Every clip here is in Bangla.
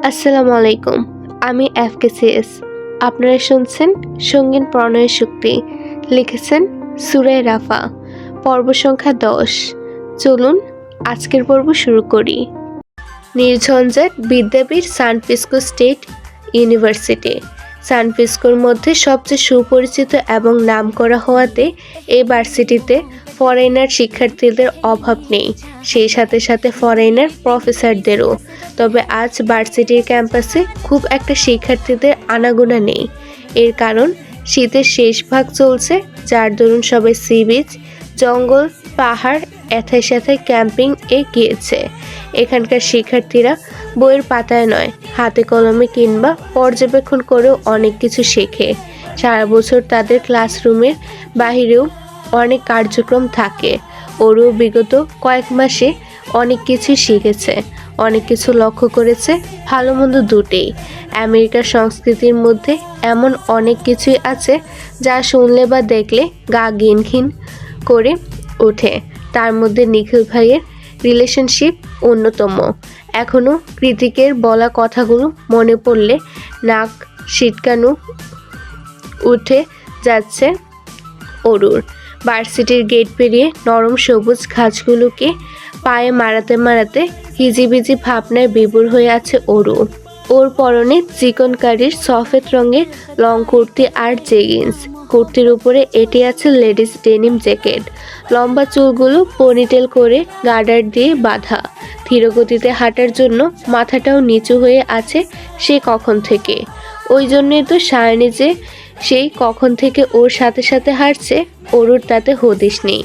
আসসালামু আলাইকুম। আমি FKCS। আপনারা শুনছেন সঙ্গীন প্রণয়ের শক্তি। লিখেছেন সুরায় রাফা। পর্ব সংখ্যা 10। চলুন আজকের পর্ব শুরু করি। নির্ঝঞ্ঝাট বিদ্যাপীঠ সান ফ্রান্সিসকো স্টেট ইউনিভার্সিটি। সান ফ্রান্সিসকোর মধ্যে সবচেয়ে সুপরিচিত এবং নামকরা হওয়াতে এই ভার্সিটিতে ফরেনার শিক্ষার্থীদের অভাব নেই, সেই সাথে সাথে ফরেনার প্রফেসরদেরও। তবে আজ ভার্সিটির ক্যাম্পাসে খুব একটা শিক্ষার্থীদের আনাগোনা নেই। এর কারণ শীতের শেষ ভাগ চলছে, যার দরুন সবাই সি বিচ, জঙ্গল, পাহাড় এথায় সেথায় ক্যাম্পিং এ গিয়েছে। এখানকার শিক্ষার্থীরা বইয়ের পাতায় নয়, হাতে কলমে কিংবা পর্যবেক্ষণ করেও অনেক কিছু শেখে। সারা বছর তাদের ক্লাসরুমের বাহিরেও অনেক কার্যক্রম থাকে। ওরও বিগত কয়েক মাসে অনেক কিছু শিখেছে, অনেক কিছু লক্ষ্য করেছে, ভালো মন্দ দুটেই। আমেরিকার সংস্কৃতির মধ্যে এমন অনেক কিছুই আছে যা শুনলে বা দেখলে গা ঘিনঘিন করে ওঠে। তার মধ্যে নিখিল ভাইয়ের রিলেশনশিপ অন্যতম। এখনও কৃতিকের বলা কথাগুলো মনে পড়লে নাক সিটকানো উঠে যাচ্ছে অরুর। ভার্সিটির গেট পেরিয়ে নরম সবুজ ঘাসগুলোকে পায়ে মারাতে মারাতে হিজিবিজি ভাবনায় বিভোর হয়ে আছে অরু। ওর পরনে চিকনকারির সফেদ রঙের লং কুর্তি আর জেগিন্স। কুর্তির উপরে এটি আছে লেডিস ডেনিম জ্যাকেট। লম্বা চুলগুলো পনিটেল করে গার্ডার দিয়ে বাঁধা। ধীরগতিতে হাঁটার জন্য মাথাটাও নিচু হয়ে আছে সে কখন থেকে। ওই জন্যই তো সায়নী যে সেই কখন থেকে ওর সাথে সাথে হাঁটছে, অরুর তাতে হদিশ নেই।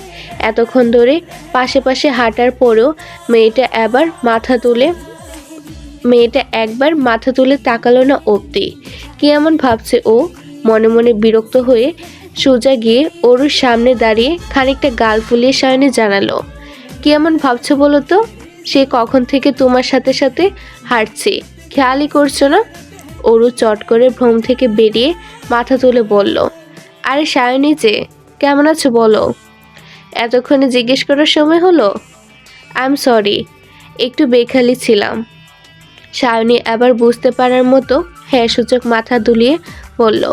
এতক্ষণ ধরে পাশে পাশে হাঁটার পরেও মেয়েটা একবার মাথা তুলে তাকালো না অবধি। কি এমন ভাবছে ও? মনে মনে বিরক্ত হয়ে সোজা গিয়ে অরুর সামনে দাঁড়িয়ে খানিকটা গাল ফুলিয়ে সায়নী জানালো, কি এমন ভাবছো বলো তো? সে কখন থেকে তোমার সাথে সাথে হাঁটছে, খেয়ালই করছো না? অরু চট করে ভ্রম থেকে বেরিয়ে মাথা তুলে বলল, আরে সায়নী যে, কেমন আছো বলো? এতক্ষণে জিজ্ঞেস করার সময় হলো? আই এম সরি, একটু বেখালি ছিলাম। সায়নী আবার বুঝতে পারার মতো হ্যাঁ সূচক মাথা দুলিয়ে বলল,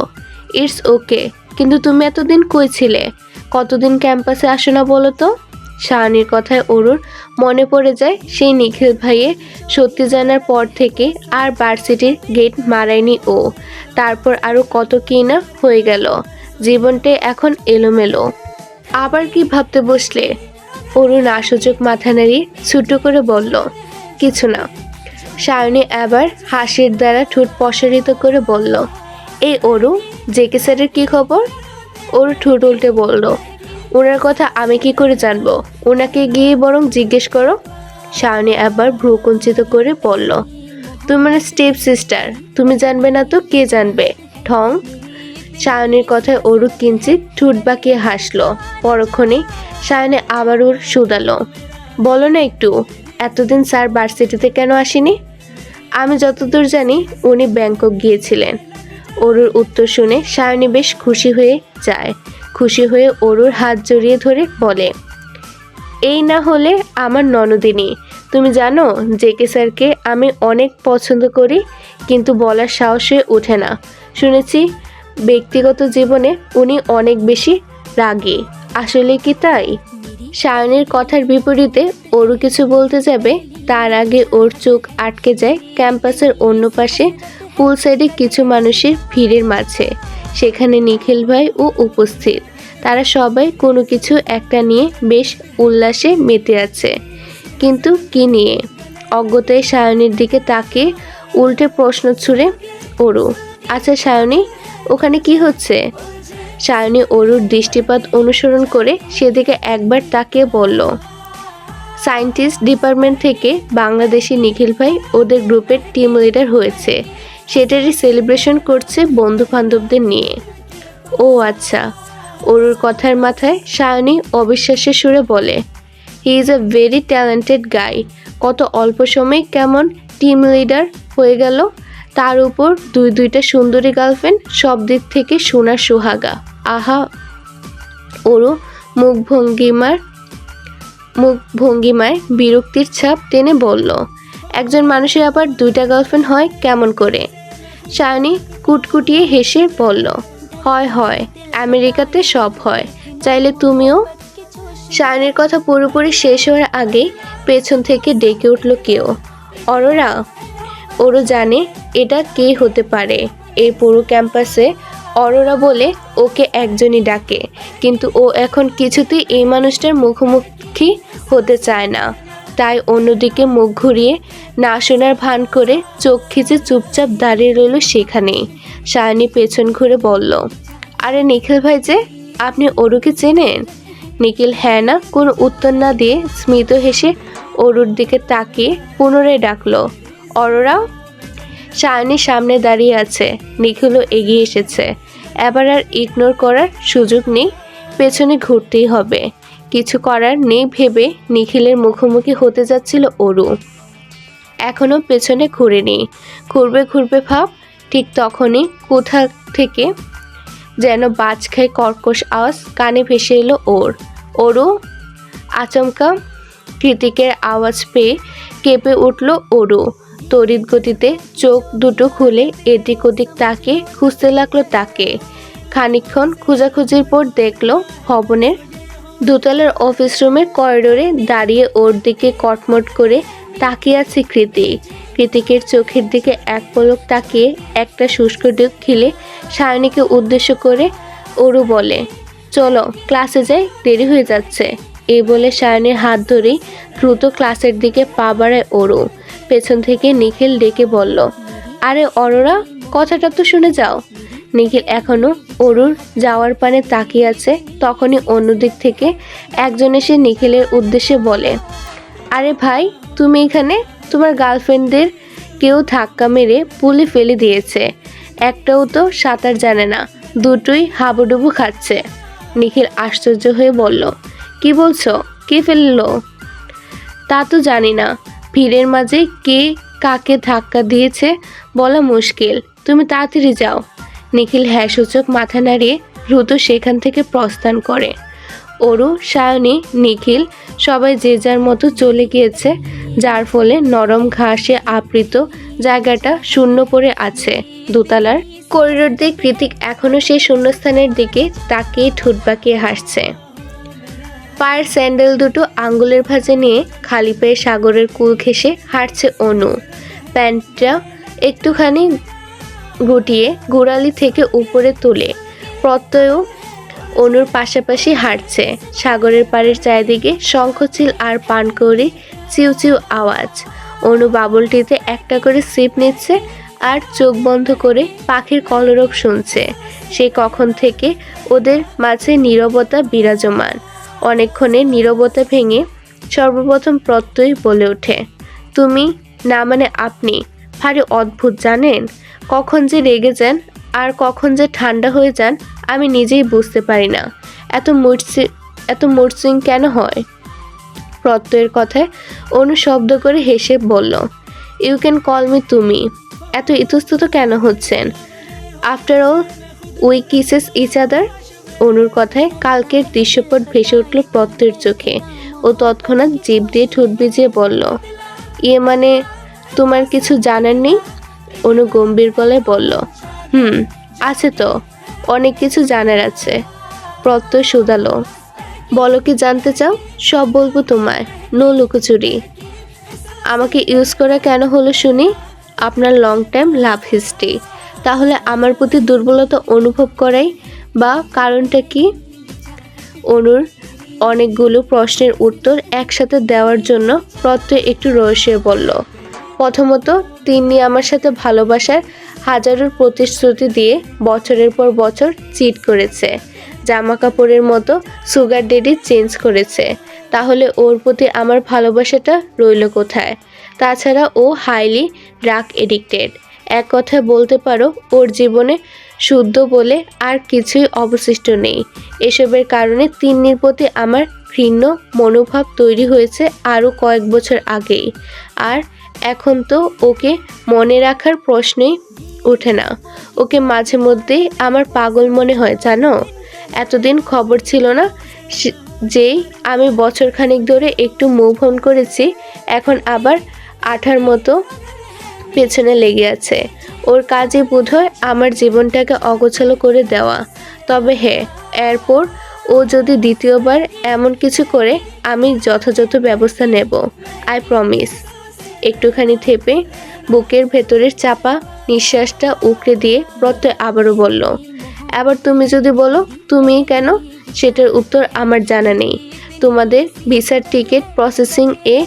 ইটস ওকে, কিন্তু তুমি এতদিন কই ছিলে? কতদিন ক্যাম্পাসে আসো না বলো তো? সায়নীর কথায় অরুর মনে পড়ে যায় সেই নিখিল ভাইয়ের সত্যি জানার পর থেকে আর ভার্সিটির গেট মারায়নি ও। তারপর আরও কত কি না হয়ে গেল। জীবনটাই এখন এলোমেলো। আবার কি ভাবতে বসলে? অরু নাসূচক মাথা নাড়িয়ে ছোট্ট করে বলল, কিছু না। সায়নী আবার হাসির দ্বারা ঠোঁট প্রসারিত করে বলল, এই অরু, জেকে স্যারের কী খবর? অরু ঠোঁট উল্টে বলল, ওনার কথা আমি কি করে জানবো? ওনাকে গিয়ে বরং জিজ্ঞেস করো। সায়নী আবার ভ্রু কুঞ্চিত করে বলল, তুমি মানে স্টেপ সিস্টার, তুমি জানবে না তো কে জানবে? ঠং। সায়নীর কথায় অরু কিঞ্চিত ঠোঁট বাঁকিয়ে হাসলো। পরক্ষণে সায়নী আবার ওর শুধালো, বলো না একটু, এতদিন স্যার ভার্সিটিতে কেন আসেনি? আমি যতদূর জানি উনি ব্যাংকক গিয়েছিলেন। অরুর উত্তর শুনে সায়নী বেশ খুশি হয়ে যায়। খুশি হয়ে অরুর হাত জড়িয়ে ধরে বলে, এই না হলে আমার ননদিনী। তুমি জানো জেকে স্যারকে আমি অনেক পছন্দ করি, কিন্তু বলার সাহস হয়ে ওঠে না। শুনেছি ব্যক্তিগত জীবনে উনি অনেক বেশি রাগী। আসলে কি তাই? সায়নীর কথার বিপরীতে অরু কিছু বলতে যাবে, তার আগে ওর চোখ আটকে যায় ক্যাম্পাসের অন্য পাশে পুল সাইডে কিছু মানুষের ভিড়ের মাঝে। সেখানে নিখিল ভাই ও উপস্থিত। তারা সবাই কোনো কিছু একটা নিয়ে বেশ উল্লাসে মেতে আছে। কিন্তু কি নিয়ে? অজ্ঞতায় সায়নীর দিকে তাকিয়ে উল্টে প্রশ্ন ছুড়ে অরু, আচ্ছা সায়নী, ওখানে কি হচ্ছে? সায়নী অরুর দৃষ্টিপাত অনুসরণ করে সেদিকে একবার তাকিয়ে বলল, সায়েন্টিস্ট ডিপার্টমেন্ট থেকে বাংলাদেশি নিখিল ভাই ওদের গ্রুপের টিম লিডার হয়েছে, সেটারই সেলিব্রেশন করছে বন্ধু বান্ধবদের নিয়ে। ও আচ্ছা। অরুর কথার মাথায় সায়নী অবিশ্বাসের সুরে বলে, he is a very talented guy. কত অল্প সময়ে কেমন টিম লিডার হয়ে গেল, তার উপর দুইটা সুন্দরী গার্লফ্রেন্ড, সব দিক থেকে সোনার সোহাগা। আহা। অরু মুখ ভঙ্গিমায় বিরক্তির ছাপ টেনে বলল, একজন মানুষের আবার 2টা গার্লফ্রেন্ড হয় কেমন করে? সায়নী কুটকুটিয়ে হেসে বলল, হয় আমেরিকাতে সব হয়, চাইলে তুমিও। সায়নীর কথা পুরোপুরি শেষ হওয়ার আগেই পেছন থেকে ডেকে উঠল কেউ, অরোরা। ওরও জানে এটা কে হতে পারে। এই পুরো ক্যাম্পাসে অরোরা বলে ওকে একজনই ডাকে, কিন্তু ও এখন কিছুতেই এই মানুষটার মুখোমুখি হতে চায় না। তাই অন্যদিকে মুখ ঘুরিয়ে না শোনার ভান করে চোখ খিচে চুপচাপ দাঁড়িয়ে রইল সেখানেই। সায়নী পেছন ঘুরে বলল, আরে নিখিল ভাই যে, আপনি অরুকে চেনেন? নিখিল হ্যাঁ না কোনো উত্তর না দিয়ে স্মিত হেসে অরুর দিকে তাকিয়ে পুনরায় ডাকলো, অরোরা। সায়নীর সামনে দাঁড়িয়ে আছে, নিখিলও এগিয়ে এসেছে। এবার আর ইগনোর করার সুযোগ নেই, পেছনে ঘুরতেই হবে। কিছু করার নেই ভেবে নিখিলের মুখোমুখি হতে যাচ্ছিল অরু। এখনো পেছনে ঘুরেনি, ঘুরবে ভাব। ঠিক তখনই কোথা থেকে যেন বাজ খায় কর্কশ আওয়াজ কানে ভেসে এলো ওর। অরু। আচমকা কৃতিকের আওয়াজ পেয়ে কেঁপে উঠল অরু। তড়িৎ গতিতে চোখ দুটো খুলে এদিক ওদিক তাকে খুঁজতে লাগলো তাকে। খানিকক্ষণ খোঁজাখুঁজির পর দেখলো ভবনের দোতলার অফিস রুমের করিডোরে দাঁড়িয়ে ওর দিকে কটমট করে তাকিয়ে আছে কৃতিক। কৃতিকের চোখের দিকে এক পলক তাকিয়ে একটা শুষ্ক ঢোক গিলে সায়নীকে উদ্দেশ্য করে অরু বলে, চলো ক্লাসে যাই, দেরি হয়ে যাচ্ছে। এই বলে সায়নীর হাত ধরেই দ্রুত ক্লাসের দিকে পা বাড়ায় অরু। পেছন থেকে নিখিল ডেকে বলল, আরে অরোরা, কথাটা তো শুনে যাও। নিখিল এখনো অরুর যাওয়ার পানে তাকিয়ে আছে। তখনই অন্যদিক থেকে একজন এসে নিখিলের উদ্দেশ্যে বলে, আরে ভাই তুমি এখানে? তোমার গার্লফ্রেন্ডদের কেউ ধাক্কা মেরে পুলে ফেলে দিয়েছে। একটাও তো সাঁতার জানে না, দুটোই হাবুডুবু খাচ্ছে। নিখিল আশ্চর্য হয়ে বলল, কি বলছো? কে ফেললো? তা তো জানি না, ভিড়ের মাঝে কে কাকে ধাক্কা দিয়েছে বলা মুশকিল। তুমি তাড়াতাড়ি যাও। নিখিল হ্যাঁ সূচক মাথা নাড়িয়ে দ্রুত সেখান থেকে প্রস্থান করে। অরু, সায়নী, নিখিল সবাই যে যার মতো চলে গিয়েছে, যার ফলে নরম ঘাসে আবৃত জায়গাটা শূন্য পড়ে আছে। দোতলার করিডোর দিয়ে কৃতিক এখনো সেই শূন্যস্থানের দিকে তাকিয়ে ঠোঁট বাঁকিয়ে হাসছে। পায়ের স্যান্ডেল দুটো আঙ্গুলের ভাঁজে নিয়ে খালি পায়ে সাগরের কুল ঘেঁষে হাঁটছে অনু। প্যান্টটা একটুখানি গুটিয়ে গোড়ালি থেকে উপরে তুলে প্রত্যয় অনুর পাশাপাশি হাঁটছে। সাগরের পাড়ের চারিদিকে শঙ্খচিল আর পানকৌড়ি চিউ চিউ আওয়াজ। অনু বাবলটিতে একটা করে সিপ নিচ্ছে আর চোখ বন্ধ করে পাখির কলরব শুনছে। সে কখন থেকে ওদের মাঝে নীরবতা বিরাজমান। অনেকক্ষণে নীরবতা ভেঙে সর্বপ্রথম প্রত্যয় বলে ওঠে, তুমি না মানে আপনি। ভারী অদ্ভুত জানেন, কখন যে রেগে যান আর কখন যে ঠান্ডা হয়ে যান আমি নিজেই বুঝতে পারি না। এত মূর্ছিং কেন হয়? প্রত্যয়ের কথায় অনু শব্দ করে হেসে বলল, ইউ ক্যান কল মি তুমি। এত ইতস্তত কেন হচ্ছেন? After all we kisses each other. অনুর কথায় কালকের দৃশ্যপট ভেসে উঠল প্রত্যয়ের চোখে। ও তৎক্ষণাৎ জিভ দিয়ে ঠোঁট ভিজিয়ে বলল, ইয়ে মানে তোমার কিছু জানার নেই? অনু গম্ভীর গলায় বলল, আছে তো, অনেক কিছু জানার আছে। প্রত্যয় শুধালো, বলো কি জানতে চাও? সব বলবো তোমায়, নো লুকোচুরি। আমাকে ইউজ করা কেন হলো শুনি? আপনার লং টাইম লাভ হিস্ট্রি। তাহলে আমার প্রতি দুর্বলতা অনুভব করাই বা কারণটা কি? অনুর অনেকগুলো প্রশ্নের উত্তর একসাথে দেওয়ার জন্য প্রত্যয় একটু রহস্যে বলল, প্রথমত তিনি আমার সাথে ভালোবাসার হাজারো প্রতিশ্রুতি দিয়ে বছরের পর বছর চিট করেছে, জামা কাপড়ের মতো সুগার ডেডি চেঞ্জ করেছে। তাহলে ওর প্রতি আমার ভালোবাসাটা রইল কোথায়? তাছাড়া ও হাইলি ড্রাগ এডিক্টেড। এক কথায় বলতে পারো ওর জীবনে শুদ্ধ বলে আর কিছুই অবশিষ্ট নেই। এসবের কারণে তিন্নির প্রতি আমার ঘৃণ্য মনোভাব তৈরি হয়েছে আরও কয়েক বছর আগেই। আর এখন তো ওকে মনে রাখার প্রশ্নই ওঠে না। ওকে মাঝে মধ্যেই আমার পাগল মনে হয় জানো। এতদিন খবর ছিল না, যেই আমি বছরখানেক ধরে একটু মুভ অন করেছি, এখন আবার আঠার মতো পেছনে লেগে আছে। ওর কাজে বোধহয় আমার জীবনটাকে অগোছালো করে দেওয়া। তবে হ্যাঁ, এরপর ও যদি দ্বিতীয়বার এমন কিছু করে আমি যথাযথ ব্যবস্থা নেব, আই প্রমিস। একটুখানি থেপে বুকের ভেতরের চাপা নিঃশ্বাসটা উকড়ে দিয়ে প্রত্যয় আবারও বলল, এবার তুমি যদি বলো তুমি কেন, সেটার উত্তর আমার জানা নেই। তোমাদের ভিসার টিকিট প্রসেসিং এ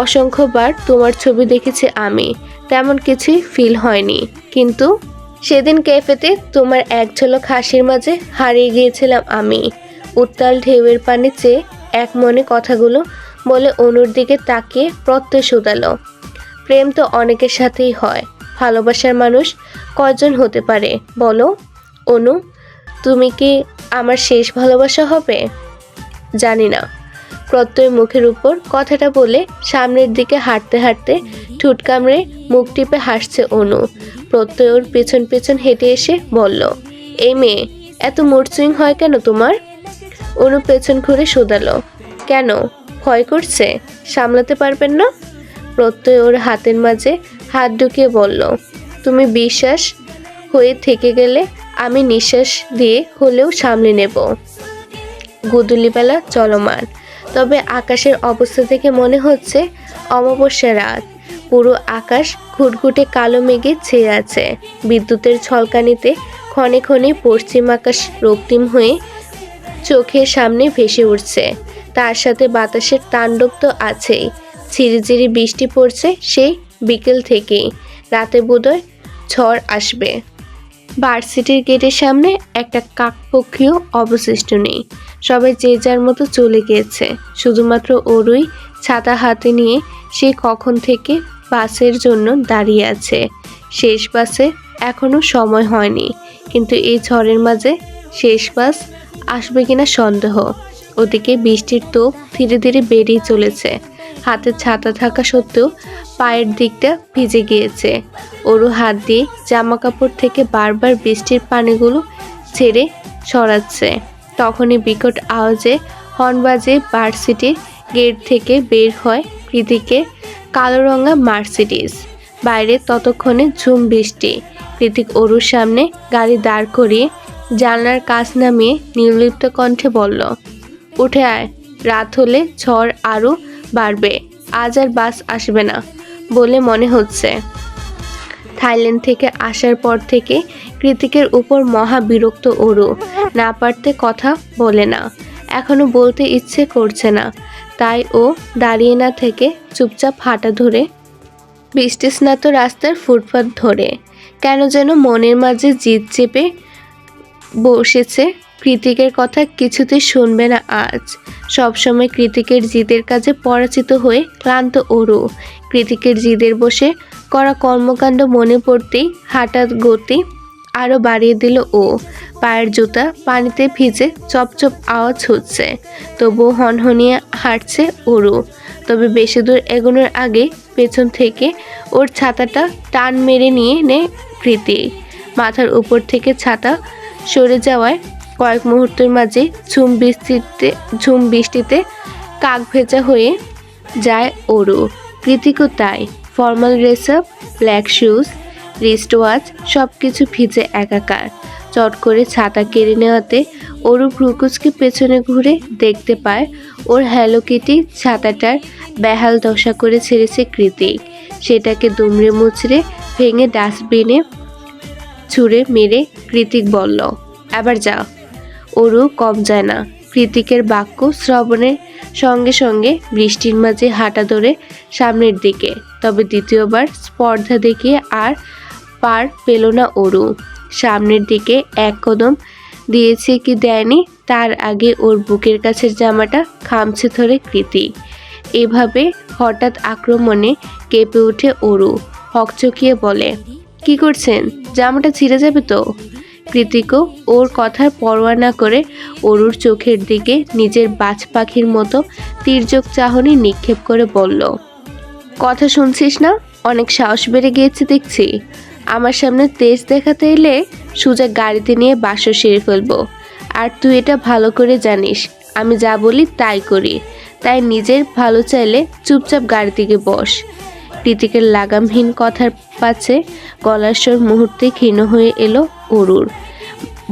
অসংখ্যবার তোমার ছবি দেখেছি আমি, তেমন কিছুই ফিল হয়নি। কিন্তু সেদিন ক্যাফেতে তোমার এক ঝলক হাসির মাঝে হারিয়ে গিয়েছিলাম আমি। উত্তাল ঢেউয়ের পানে চেয়ে এক মনে কথাগুলো বলে অনুর দিকে তাকিয়ে প্রত্যয় শুধালো, প্রেম তো অনেকের সাথেই হয়, ভালোবাসার মানুষ কয়জন হতে পারে বলো? অনু, তুমি কি আমার শেষ ভালোবাসা হবে? জানি না। প্রত্যয় মুখের উপর কথাটা বলে সামনের দিকে হাঁটতে হাঁটতে ঠোঁট কামড়ে মুখ টিপে হাসছে অনু। প্রত্যয় ওর পেছন পেছন হেঁটে এসে বলল, এই মেয়ে, এত মুড সুইং হয় কেন তোমার? অনু পেছন ঘুরে শোধালো, কেন, ভয় করছে? সামলাতে পারবেন না? প্রত্যয় ওর হাতের মাঝে হাত ঢুকিয়ে বলল, তুমি বিশ্বাস হয়ে থেকে গেলে আমি নিঃশ্বাস দিয়ে হলেও সামলে নেব। গোধূলিবেলা চলমান, তবে আকাশের অবস্থা থেকে মনে হচ্ছে অমাবস্যা রাত। পুরো আকাশ ঘুটঘুটে কালো মেঘে ছেয়ে আছে। বিদ্যুতের ঝলকানিতে ক্ষণে ক্ষণে পশ্চিম আকাশ রক্তিম হয়ে চোখের সামনে ভেসে উঠছে। তার সাথে বাতাসের তাণ্ডব তো আছেই। ঝিরিঝিরি বৃষ্টি পড়ছে সেই বিকেল থেকেই। রাতে বোধহয় ঝড় আসবে। ভার্সিটির গেটের সামনে একটা কাকপক্ষীও অবশিষ্ট নেই। সবাই যে যার মতো চলে গিয়েছে। শুধুমাত্র ওরই ছাতা হাতে নিয়ে সে কখন থেকে বাসের জন্য দাঁড়িয়ে আছে। শেষ বাসে এখনো সময় হয়নি, কিন্তু এই ঝড়ের মাঝে শেষ বাস আসবে কিনা সন্দেহ। ওদিকে বৃষ্টির তোপ ধীরে ধীরে বেড়েই চলেছে। হাতে ছাতা থাকা সত্ত্বেও পায়ের দিকটা ভিজে গিয়েছে। ওরও হাত দিয়ে জামা কাপড় থেকে বারবার বৃষ্টির পানিগুলো ছেড়ে সরাচ্ছে। তখনই বিকট আওয়াজে হর্ন বাজে ভার্সিটির গেট থেকে বের হয় কৃতিকের কালো রঙা মার্সিডিজ। বাইরে ততক্ষণে ঝুম বৃষ্টি। কৃতিক ওরুর সামনে গাড়ি দাঁড় করিয়ে জানলার কাছ নামিয়ে নির্লিপ্ত কণ্ঠে বলল, উঠে আয়, রাত হলে ঝড় আরও বাড়বে, আজ আর বাস আসবে না বলে মনে হচ্ছে। থাইল্যান্ড থেকে আসার পর থেকে কৃতিকের উপর মহা বিরক্ত ওরু। না পারতে কথা বলে না, এখনো বলতে ইচ্ছে করছে না। তাই ও দাঁড়িয়ে না থেকে চুপচাপ হাঁটা ধরে বৃষ্টিস্নাত রাস্তার ফুটপাত ধরে কেন যেন মনের মাঝে জিদ চেপে বসেছে। কৃতিকের কথা কিছুতেই শুনবে না আজ। সবসময় কৃতিকের জিদের কাজে পরাজিত হয়ে ক্লান্ত ওরু। কৃতিকের জিদের বসে করা কর্মকাণ্ড মনে পড়তেই হাঁটার গতি আরও বাড়িয়ে দিল ও। পায়ের জুতা পানিতে ভিজে চপচপ আওয়াজ হচ্ছে, তবুও হনহনিয়ে হাঁটছে ওরু। তবে বেশি দূর এগোনোর আগে পেছন থেকে ওর ছাতাটা টান মেরে নিয়ে নেয় কৃতিক। মাথার উপর থেকে ছাতা সরে যাওয়ায় কয়েক মুহূর্তের মাঝে ঝুম বৃষ্টিতে কাক ভেজা হয়ে যায় ওরু। কৃতিকও তাই। Formal dress up, black shoes, wrist watch সব কিছু ভিজে একাকার। চট করে ছাতা কেড়ে নেওয়াতে ওরু ভ্রুকুচকে পেছনে ঘুরে দেখতে পায় ওর হ্যালো কিটি ছাতাটার বেহাল দশা করে ছেড়েছে কৃতিক। সেটাকে দুমড়ে মুচড়ে ভেঙে ডাস্টবিনে ছুঁড়ে মেরে কৃতিক বলল, এবার যা। ওরু কম যায় না। কৃতিকের বাক্য শ্রবণের সঙ্গে সঙ্গে বৃষ্টির মাঝে হাঁটা ধরে সামনের দিকে। তবে দ্বিতীয়বার স্পর্ধা দেখিয়ে আর পার পেল না ওরু। সামনের দিকে এক কদম দিয়েছে কি দেয়নি, তার আগে ওর বুকের কাছের জামাটা খামছে ধরে কৃতিক। এভাবে হঠাৎ আক্রমণে কেঁপে ওঠে ওরু। হকচকিয়ে বলে, কি করছেন? জামাটা ছিঁড়ে যাবে তো। কৃতিকও ওর কথার পরোয়া না করে ওরুর চোখের দিকে নিজের বাজ পাখির মতো তির্যক চাহনি নিক্ষেপ করে বলল, কথা শুনছিস না? অনেক সাহস বেড়ে গিয়েছে দেখছি। আমার সামনে তেজ দেখাতে এলে সোজা গাড়িতে নিয়ে বাসর সেরে ফেলবো। আর তুই এটা ভালো করে জানিস আমি যা বলি তাই করি। তাই নিজের ভালো চাইলে চুপচাপ গাড়ি থেকে বস। কৃতিকের লাগামহীন কথার পাছে গলার স্বর মুহূর্তে ক্ষীণ হয়ে এলো অরুর।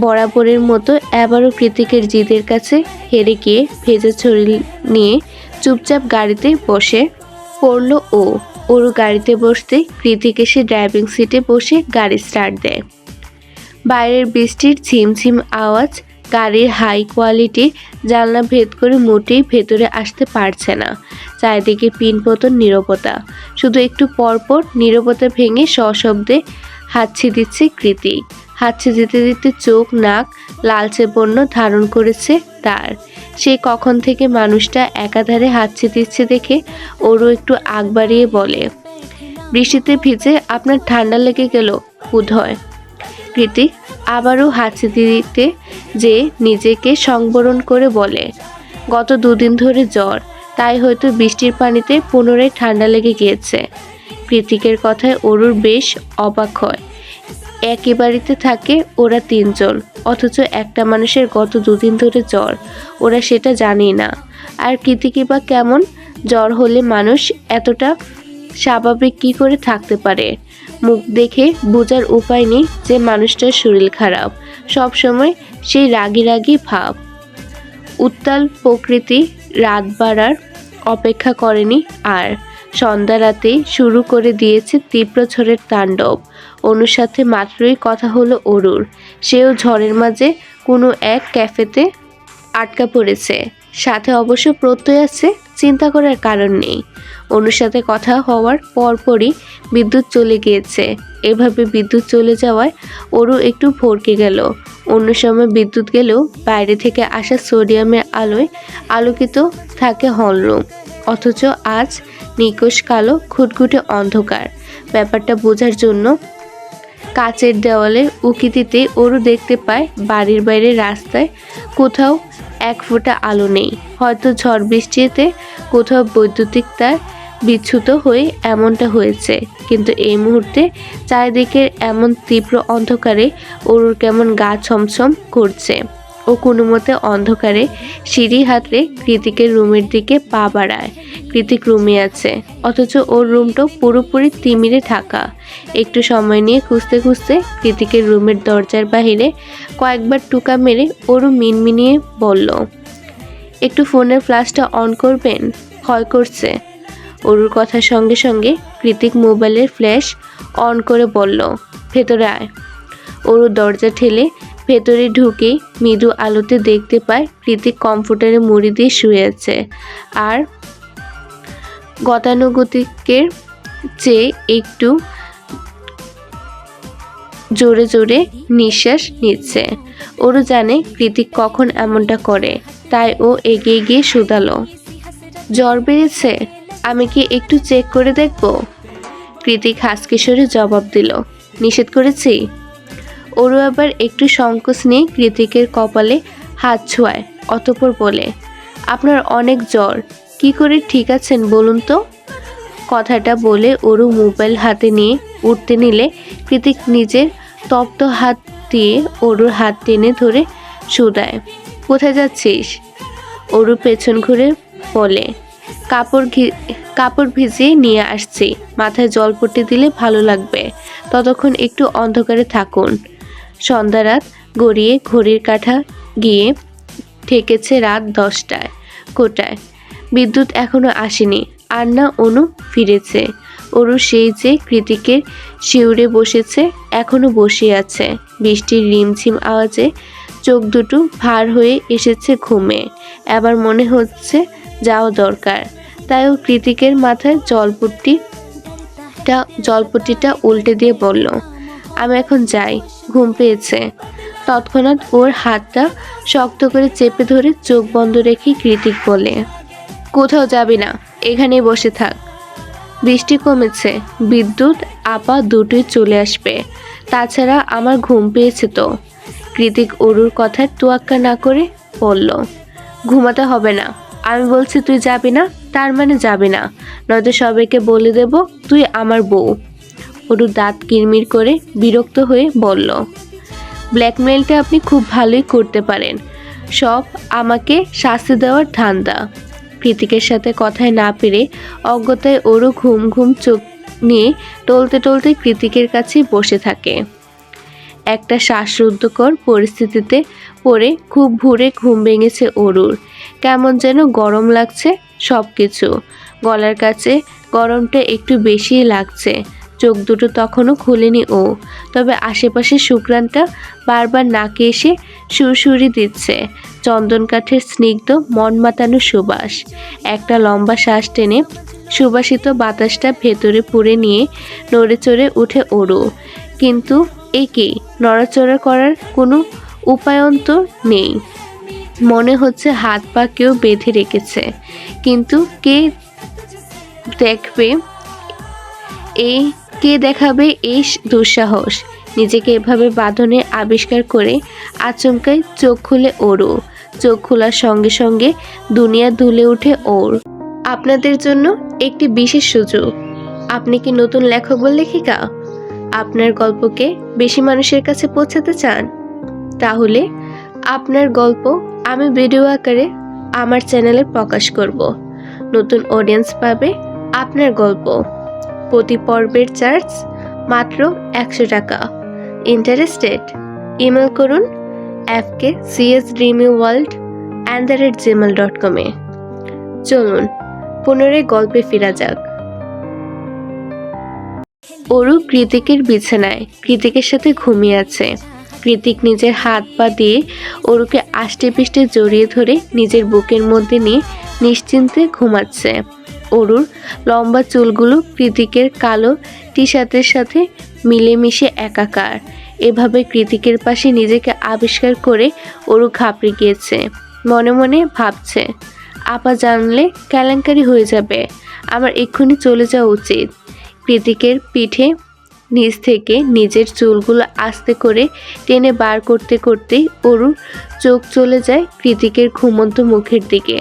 বরাবরের মতো এবারও কৃতিকের জিদের কাছে হেরে গিয়ে ভেজা ছড়ি নিয়ে চুপচাপ গাড়িতে বসে পড়ল ও। অরু গাড়িতে বসতে কৃতিক এসে ড্রাইভিং সিটে বসে গাড়ি স্টার্ট দেয়। বাইরের বৃষ্টির ঝিমঝিম আওয়াজ গাড়ির হাই কোয়ালিটির জানলা ভেদ করে মোটেই ভেতরে আসতে পারছে না। চারিদিকে পিনপতন নীরবতা, শুধু একটু পরপর নীরবতা ভেঙে সশব্দে হাঁচি দিচ্ছে কৃতিক। হাঁচি দিতে দিতে চোখ নাক লালচে বর্ণ ধারণ করেছে তার। সে কখন থেকে মানুষটা একাধারে হাঁচি দিচ্ছে দেখে ওরও একটু আগ বাড়িয়ে বলে, বৃষ্টিতে ভিজে আপনার ঠান্ডা লেগে গেল বোধহয়। কৃতিক আবারও হাঁচি দিতে যে নিজেকে সংবরণ করে বলে, গত 2 দিন ধরে জ্বর, তাই হয়তো বৃষ্টির পানিতে পুনরায় ঠান্ডা লেগে গিয়েছে। কৃতিকের কথায় অরুর বেশ অবাক হয়। একই বাড়িতে থাকে ওরা 3 জন, অথচ একটা মানুষের গত 2 দিন ধরে জ্বর, ওরা সেটা জানেই না। আর কৃতিকই বা কেমন? জ্বর হলে মানুষ এতটা স্বাভাবিক কি করে থাকতে পারে? মুখ দেখে বোঝার উপায় নেই যে মানুষটার শরীর খারাপ। সব সময় সেই রাগী রাগী ভাব। উত্তাল প্রকৃতি রাত বাড়ার অপেক্ষা করেনি আর। সন্ধ্যা রাতেই শুরু করে দিয়েছে তীব্র ঝড়ের তাণ্ডব। অনুর সাথে মাত্রই কথা হলো অরুর। সেও ঝড়ের মাঝে কোনো এক ক্যাফেতে আটকা পড়েছে। সাথে অবশ্য প্রত্যয় আছে, চিন্তা করার কারণ নেই। অনুর সাথে কথা হওয়ার পরপরই বিদ্যুৎ চলে গিয়েছে। এভাবে বিদ্যুৎ চলে যাওয়ায় ওরও একটু ভড়কে গেল। অন্য সময় বিদ্যুৎ গেলেও বাইরে থেকে আসা সোডিয়ামের আলোয় আলোকিত থাকে হলরুম, অথচ আজ নিকষ কালো ঘুটঘুটে অন্ধকার। ব্যাপারটা বোঝার জন্য কাচের দেওয়ালে উকি দিতে ওরও দেখতে পায় বাড়ির বাইরে রাস্তায় কোথাও 1 ফোঁটা আলো নেই। হয়তো ঝড় বৃষ্টিতে কোথাও বৈদ্যুতিক তার বিচ্যুত হয়ে এমনটা হয়েছে। কিন্তু এই মুহূর্তে চারিদিকের এমন তীব্র অন্ধকারে ওরুর কেমন গা ছমছম করছে। ও কোনো মতে অন্ধকারে সিঁড়ি হাতড়ে কৃতিকের রুমের দিকে পা বাড়ায়। কৃতিক রুমে আছে, অথচ ওর রুমটাও পুরোপুরি তিমিরে ঢাকা। একটু সময় নিয়ে খুঁজতে খুঁজতে কৃতিকের রুমের দরজার বাহিরে কয়েকবার টুকা মেরে ওরও মিনমিনিয়ে বলল, একটু ফোনের ফ্ল্যাশটা অন করবেন, ভয় করছে। অরুর কথার সঙ্গে সঙ্গে কৃতিক মোবাইলের ফ্ল্যাশ অন করে বলল, ভেতরে আয়। অরু দরজা ঠেলে ভেতরে ঢুকেই মৃদু আলোতে দেখতে পায় কৃতিক কম্পিউটারে মুড়ি দিয়ে শুয়ে আছে আর গতানুগতিকের চেয়ে একটু জোরে জোরে নিঃশ্বাস নিচ্ছে। ওরও জানে কৃতিক কখন এমনটা করে, তাই ও এগিয়ে গিয়ে শুধালো, জ্বর বেড়েছে? আমি কি একটু চেক করে দেখব? কৃতিক হাসকিশোরে জবাব দিল, নিষেধ করেছি? ওরও আবার একটু সংকোচ নিয়ে কৃতিকের কপালে হাত ছোঁয়ায়, অতঃপর বলে, আপনার অনেক জ্বর, কি করে ঠিক আছেন বলুন তো? কথাটা বলে ওরও মোবাইল হাতে নিয়ে উঠতে নিলে কৃতিক নিজের তপ্ত হাত দিয়ে ওরুর হাত টেনে ধরে শুধায়, কোথায় যাচ্ছিস? ওরু পেছন ঘুরে বলে, কাপড় ভিজিয়ে নিয়ে আসছি, মাথায় জল পড়তে দিলে ভালো লাগবে। ততক্ষণ একটু অন্ধকারে থাকুন। সন্ধ্যা রাত গড়িয়ে ঘড়ির কাঁটা গিয়ে ঠেকেছে রাত 10টায়। কোটায় বিদ্যুৎ এখনো আসেনি, আর না অনু ফিরেছে। অরু সেই যে কৃতিকের শিউরে বসেছে, এখনো বসে আছে। বৃষ্টির রিমঝিম আওয়াজে চোখ দুটো ভার হয়ে এসেছে ঘুমে। এবার মনে হচ্ছে যাওয়া দরকার। তাই ও কৃতিকের মাথায় জলপট্টিটা উল্টে দিয়ে বলল, আমি এখন যাই, ঘুম পেয়েছে। তৎক্ষণাৎ ওর হাতটা শক্ত করে চেপে ধরে চোখ বন্ধ রেখে কৃতিক বলে, কোথাও যাবি না, এখানেই বসে থাক। বৃষ্টি কমেছে, বিদ্যুৎ আপা দুটোই চলে আসবে। তাছাড়া আমার ঘুম পেয়েছে তো। কৃতিক অরুর কথায় তোয়াক্কা না করে বলল, ঘুমাতে হবে না, আমি বলছি তুই যাবি না, তার মানে যাবি না, নয়তো সবাইকে বলে দেব তুই আমার বউ। অরু দাঁত কিরমির করে বিরক্ত হয়ে বলল, ব্ল্যাকমেইলটা আপনি খুব ভালোই করতে পারেন, সব আমাকে শাস্তি দেওয়ার ধান্দা। কৃতিকের সাথে কথায় না পেরে অজ্ঞতায় ওরও ঘুম ঘুম চোখ নিয়ে টলতে টলতে কৃতিকের কাছে বসে থাকে। একটা শ্বাসরুদ্ধকর পরিস্থিতিতে পড়ে খুব ভোরে ঘুম ভেঙেছে অরুর। কেমন যেন গরম লাগছে সব কিছু। গলার কাছে গরমটা একটু বেশিই লাগছে। চোখ দুটো তখনও খুলেনি ও, তবে আশেপাশে শুক্রাণটা বারবার নাকে এসে সুরসুরি দিচ্ছে। চন্দন কাঠের স্নিগ্ধ মন মাতানো সুবাস। একটা লম্বা শ্বাস টেনে সুবাসিত বাতাসটা ভেতরে পুরে নিয়ে নড়ে চড়ে উঠে অরু। কিন্তু এ কি, নড়াচড়া করার কোনো উপায়ন্ত নেই। মনে হচ্ছে হাত পা কেউ বেঁধে রেখেছে, কিন্তু কে দেখবে, কে দেখাবে এই দুঃসাহস। নিজেকে এভাবে বাঁধনে আবিষ্কার করে আচমকাই চোখ খুলে অরু। চোখ খোলার সঙ্গে সঙ্গে দুনিয়া দুলে ওঠে ওর। আপনাদের জন্য একটি বিশেষ সুযোগ। আপনি কি নতুন লেখক বা লেখিকা? আপনার গল্পকে বেশি মানুষের কাছে পৌঁছাতে চান? তাহলে আপনার গল্প আমি ভিডিও আকারে আমার চ্যানেলে প্রকাশ করব। নতুন অডিয়েন্স পাবে আপনার গল্প। প্রতি পর্বের চার্জ মাত্র 100 টাকা। ইন্টারেস্টেড? ইমেল করুন fkcsdreamyworld@gmail.com এ। চলুন পুনরায় গল্পে ফেরা যাক। অরু কৃতিকের বিছানায় কৃতিকের সাথে ঘুমিয়ে আছে। কৃতিক নিজের হাত পা দিয়ে অরুকে আষ্টে পিষ্টে জড়িয়ে ধরে নিজের বুকের মধ্যে নিয়ে নিশ্চিন্তে ঘুমাচ্ছে। অরুর লম্বা চুলগুলো কৃতিকের কালো টি শার্টের সাথে মিলেমিশে একাকার। এভাবে কৃতিকের পাশে নিজেকে আবিষ্কার করে অরু ঘাবড়ে গিয়েছে। মনে মনে ভাবছে, আপা জানলে কেলেঙ্কারি হয়ে যাবে, আমার এক্ষুনি চলে যাওয়া উচিত। কৃতিকের পিঠে নিচ থেকে নিজের চুলগুলো আস্তে করে টেনে বার করতে করতে অরুর চোখ চলে যায় কৃতিকের ঘুমন্ত মুখের দিকে।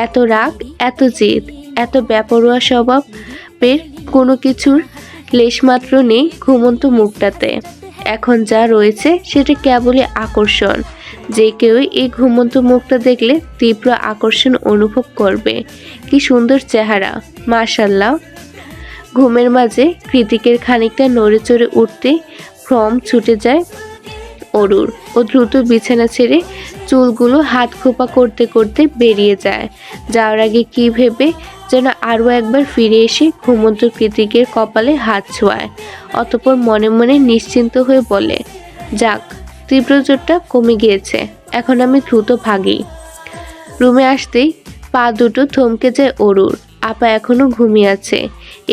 এত রাগ, এত জেদ, এত বেপরোয়া স্বভাবের কোনো কিছুর লেশমাত্র নেই ঘুমন্ত মুখটাতে। এখন যা রয়েছে সেটা কেবলই আকর্ষণ। যে কেউই এই ঘুমন্ত মুখটা দেখলে তীব্র আকর্ষণ অনুভব করবে। কি সুন্দর চেহারা, মাশাআল্লাহ। ঘুমের মাঝে কৃতিকের খানিকটা নড়ে চড়ে উঠতে ভ্রম ছুটে যায় অরুর। ও দ্রুত বিছানা ছেড়ে চুলগুলো হাত খোপা করতে করতে বেরিয়ে যায়। যাওয়ার আগে কি ভেবে যেন আরও একবার ফিরে এসে ঘুমন্ত কৃতিকের কপালে হাত ছোঁয়ায়। অতঃপর মনে মনে নিশ্চিন্ত হয়ে বলে, যাক, তীব্র জোরটা কমে গিয়েছে, এখন আমি দ্রুত ভাগি। রুমে আসতেই পা দুটো থমকে যায় অরুর। আপা এখনো ঘুমিয়ে আছে।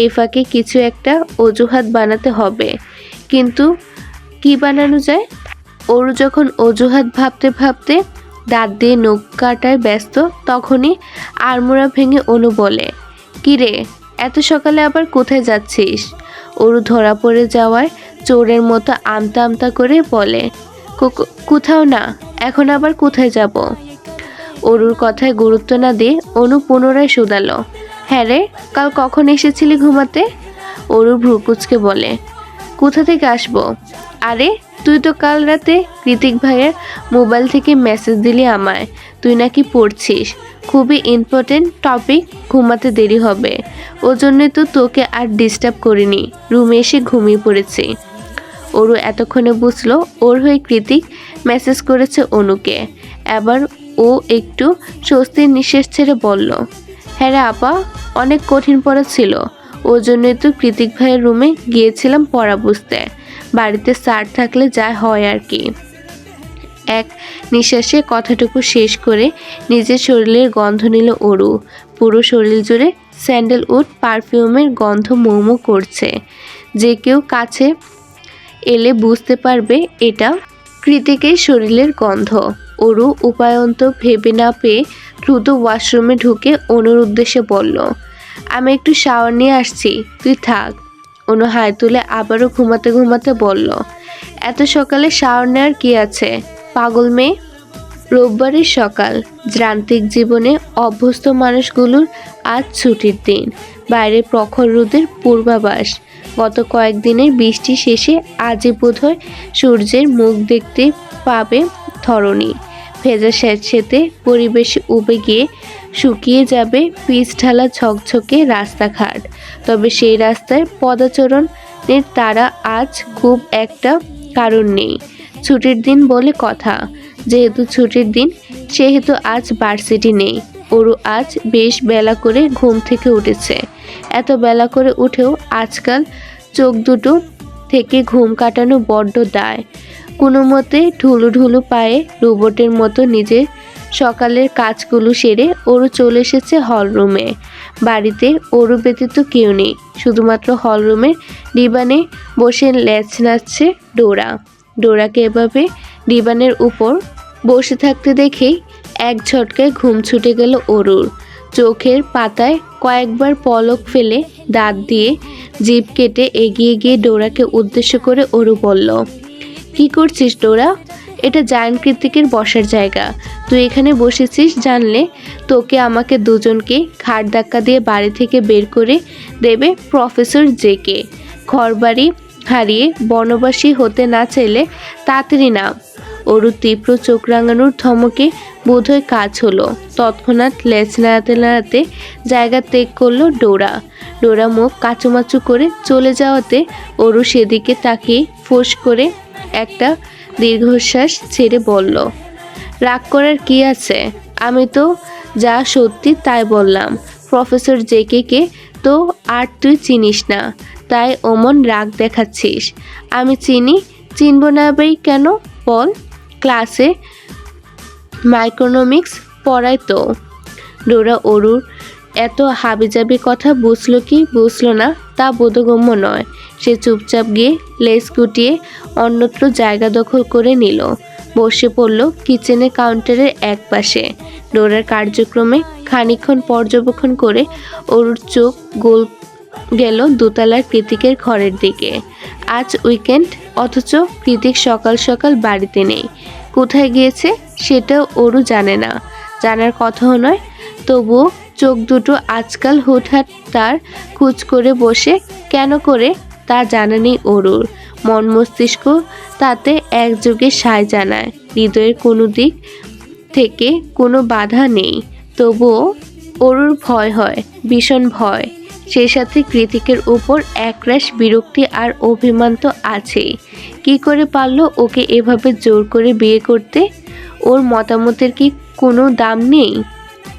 এই ফাঁকে কিছু একটা অজুহাত বানাতে হবে, কিন্তু কি বানানো যায়? অরু যখন অজুহাত ভাবতে ভাবতে দাঁত দিয়ে নখ কাটায় ব্যস্ত, তখনই আড়মোড়া ভেঙে অনু বলে, কিরে, এত সকালে আবার কোথায় যাচ্ছিস? অরু ধরা পড়ে যাওয়ায় চোরের মতো আমতা আমতা করে বলে, কোথাও না, এখন আবার কোথায় যাব? অরুর কথায় গুরুত্ব না দিয়ে অনু পুনরায় শুধালো, হ্যাঁ রে, কাল কখন এসেছিলি ঘুমাতে? অরু ভ্রুকুচকে বলে, কোথা থেকে আসবো? আরে তুই তো কাল রাতে কৃতিক ভাইয়ের মোবাইল থেকে মেসেজ দিলি আমায়, তুই নাকি পড়ছিস, খুবই ইম্পর্টেন্ট টপিক, ঘুমাতে দেরি হবে, ও জন্যই তো তোকে আর ডিস্টার্ব করিনি, রুমে এসে ঘুমিয়ে পড়েছি। অরু এতক্ষণে বুঝলো ওর হয়ে কৃতিক মেসেজ করেছে অনুকে। এবার ও একটু স্বস্তির নিঃশ্বাস ছেড়ে বলল, হ্যাঁ রে আপা, অনেক কঠিন পড়া ছিল, ওর জন্যই তো কৃতিক ভাইয়ের রুমে গিয়েছিলাম পড়া বুঝতে। বাড়িতে স্যার থাকলে যা হয় আর কি। এক নিঃশ্বাসে কথাটুকু শেষ করে নিজের শরীরের গন্ধ নিল অরু। পুরো শরীর জুড়ে স্যান্ডেলউড পারফিউমের গন্ধ মোমো করছে। যে কেউ কাছে এলে বুঝতে পারবে এটা কৃতিকের শরীরের গন্ধ। অরু উপায়ন্ত ভেবে না পেয়ে দ্রুত ওয়াশরুমে ঢুকে অনুর উদ্দেশ্যে বলল, আমি একটু শাওয়ার নিয়ে আসছি, তুই থাক। অনু হাই তুলে আবারও ঘুমাতে ঘুমাতে বলল, এত সকালে শাওয়ার নেওয়ার কি আছে, পাগল মেয়ে? রোববারের সকাল, যান্ত্রিক জীবনে অভ্যস্ত মানুষগুলোর আজ ছুটির দিন। বাইরে প্রখর রোদের পূর্বাভাস। গত কয়েকদিনের বৃষ্টি শেষে আজই বোধহয় সূর্যের মুখ দেখতে পাবে ধরণী। ভেজা স্যাঁতসেঁতে পরিবেশে উবে গিয়ে শুকিয়ে যাবে পিচ ঢালা ঝকঝকে রাস্তাঘাট। তবে সেই রাস্তায় পদাচরণের তারা আজ খুব একটা কারণ নেই। ছুটির দিন বলে কথা। যেহেতু ছুটির দিন সেহেতু আজ ভার্সিটি নেই। ওরু আজ বেশ বেলা করে ঘুম থেকে উঠেছে। এত বেলা করে উঠেও আজকাল চোখ দুটো থেকে ঘুম কাটানো বড্ড দায়। কোনো মতে ঢুলু ঢুলু পায়ে রোবটের মতো নিজের সকালের কাজগুলো সেরে ওরু চলে এসেছে হলরুমে। বাড়িতে ওরু ব্যতীত কেউ নেই। শুধুমাত্র হলরুমের ডিবানে বসে লেজ নাচছে ডোরা। ডোরাকে এভাবে ডিবানের উপর বসে থাকতে দেখেই এক ঝটকায় ঘুম ছুটে গেল ওরুর। চোখের পাতায় কয়েকবার পলক ফেলে দাঁত দিয়ে জিভ কেটে এগিয়ে গিয়ে ডোরাকে উদ্দেশ্য করে ওরু বলল, কি করছিস ডোরা? এটা জায়ান্ট কৃতিকের বসার জায়গা। তুই এখানে বসেছিস জানলে তোকে আমাকে দুজনকে ঘাড় ধাক্কা দিয়ে বাড়ি থেকে বের করে দেবে প্রফেসর জেকে। ঘরবাড়ি হারিয়ে বনবাসী হতে না চাইলে তাড়াতাড়ি নাম। ওরু তীব্র চোখ রাঙানোর ধমকে বোধহয় কাজ হলো। তৎক্ষণাৎ লেজ নাড়াতে নাড়াতে জায়গা ত্যাগ করলো ডোরা। ডোরা মুখ কাচুমাচু করে চলে যাওয়াতে ওরু সেদিকে তাকিয়ে ফোঁস করে একটা দীর্ঘশ্বাস ছেড়ে বলল, রাগ করার কি আছে? আমি তো যা সত্যি তাই বললাম। প্রফেসর জেকে তো আর তুই চিনিস না, তাই অমন রাগ দেখাচ্ছিস। আমি চিনব না ভাই কেন বল? ক্লাসে মাইক্রোনমিক্স পড়ায় তো। ডোরা ওরুর এত হাবিজাবি কথা বুঝলো কি বুঝলো না তা বোধগম্য নয়। সে চুপচাপ গিয়ে লেজ গুটিয়ে অন্যত্র জায়গা দখল করে নিল। বসে পড়ল কিচেনের কাউন্টারের এক পাশে। ডোরার কার্যক্রমে খানিকক্ষণ পর্যবেক্ষণ করে ওরুর চোখ গোল গেল দোতলার কৃতিকের ঘরের দিকে। আজ উইকেন্ড, অথচ কৃতিক সকাল সকাল বাড়িতে নেই। কোথায় গিয়েছে সেটাও ওরু জানে না, জানার কথাও নয়। তবুও চোখ দুটো আজকাল হুটহাট তার খুঁজ করে বসে কেন করে তা জানা নেই ওরুর। মন মস্তিষ্ক তাতে একযোগে সায় জানায়। হৃদয়ের কোনো দিক থেকে কোনো বাধা নেই। তবুও ওরুর ভয় হয়, ভীষণ ভয়। সেই সাথে কৃতিকের উপর একরাশ বিরক্তি আর অভিমান তো আছেই। কি করে পারলো ওকে এভাবে জোর করে বিয়ে করতে? ওর মতামতের কি কোনো দাম নেই?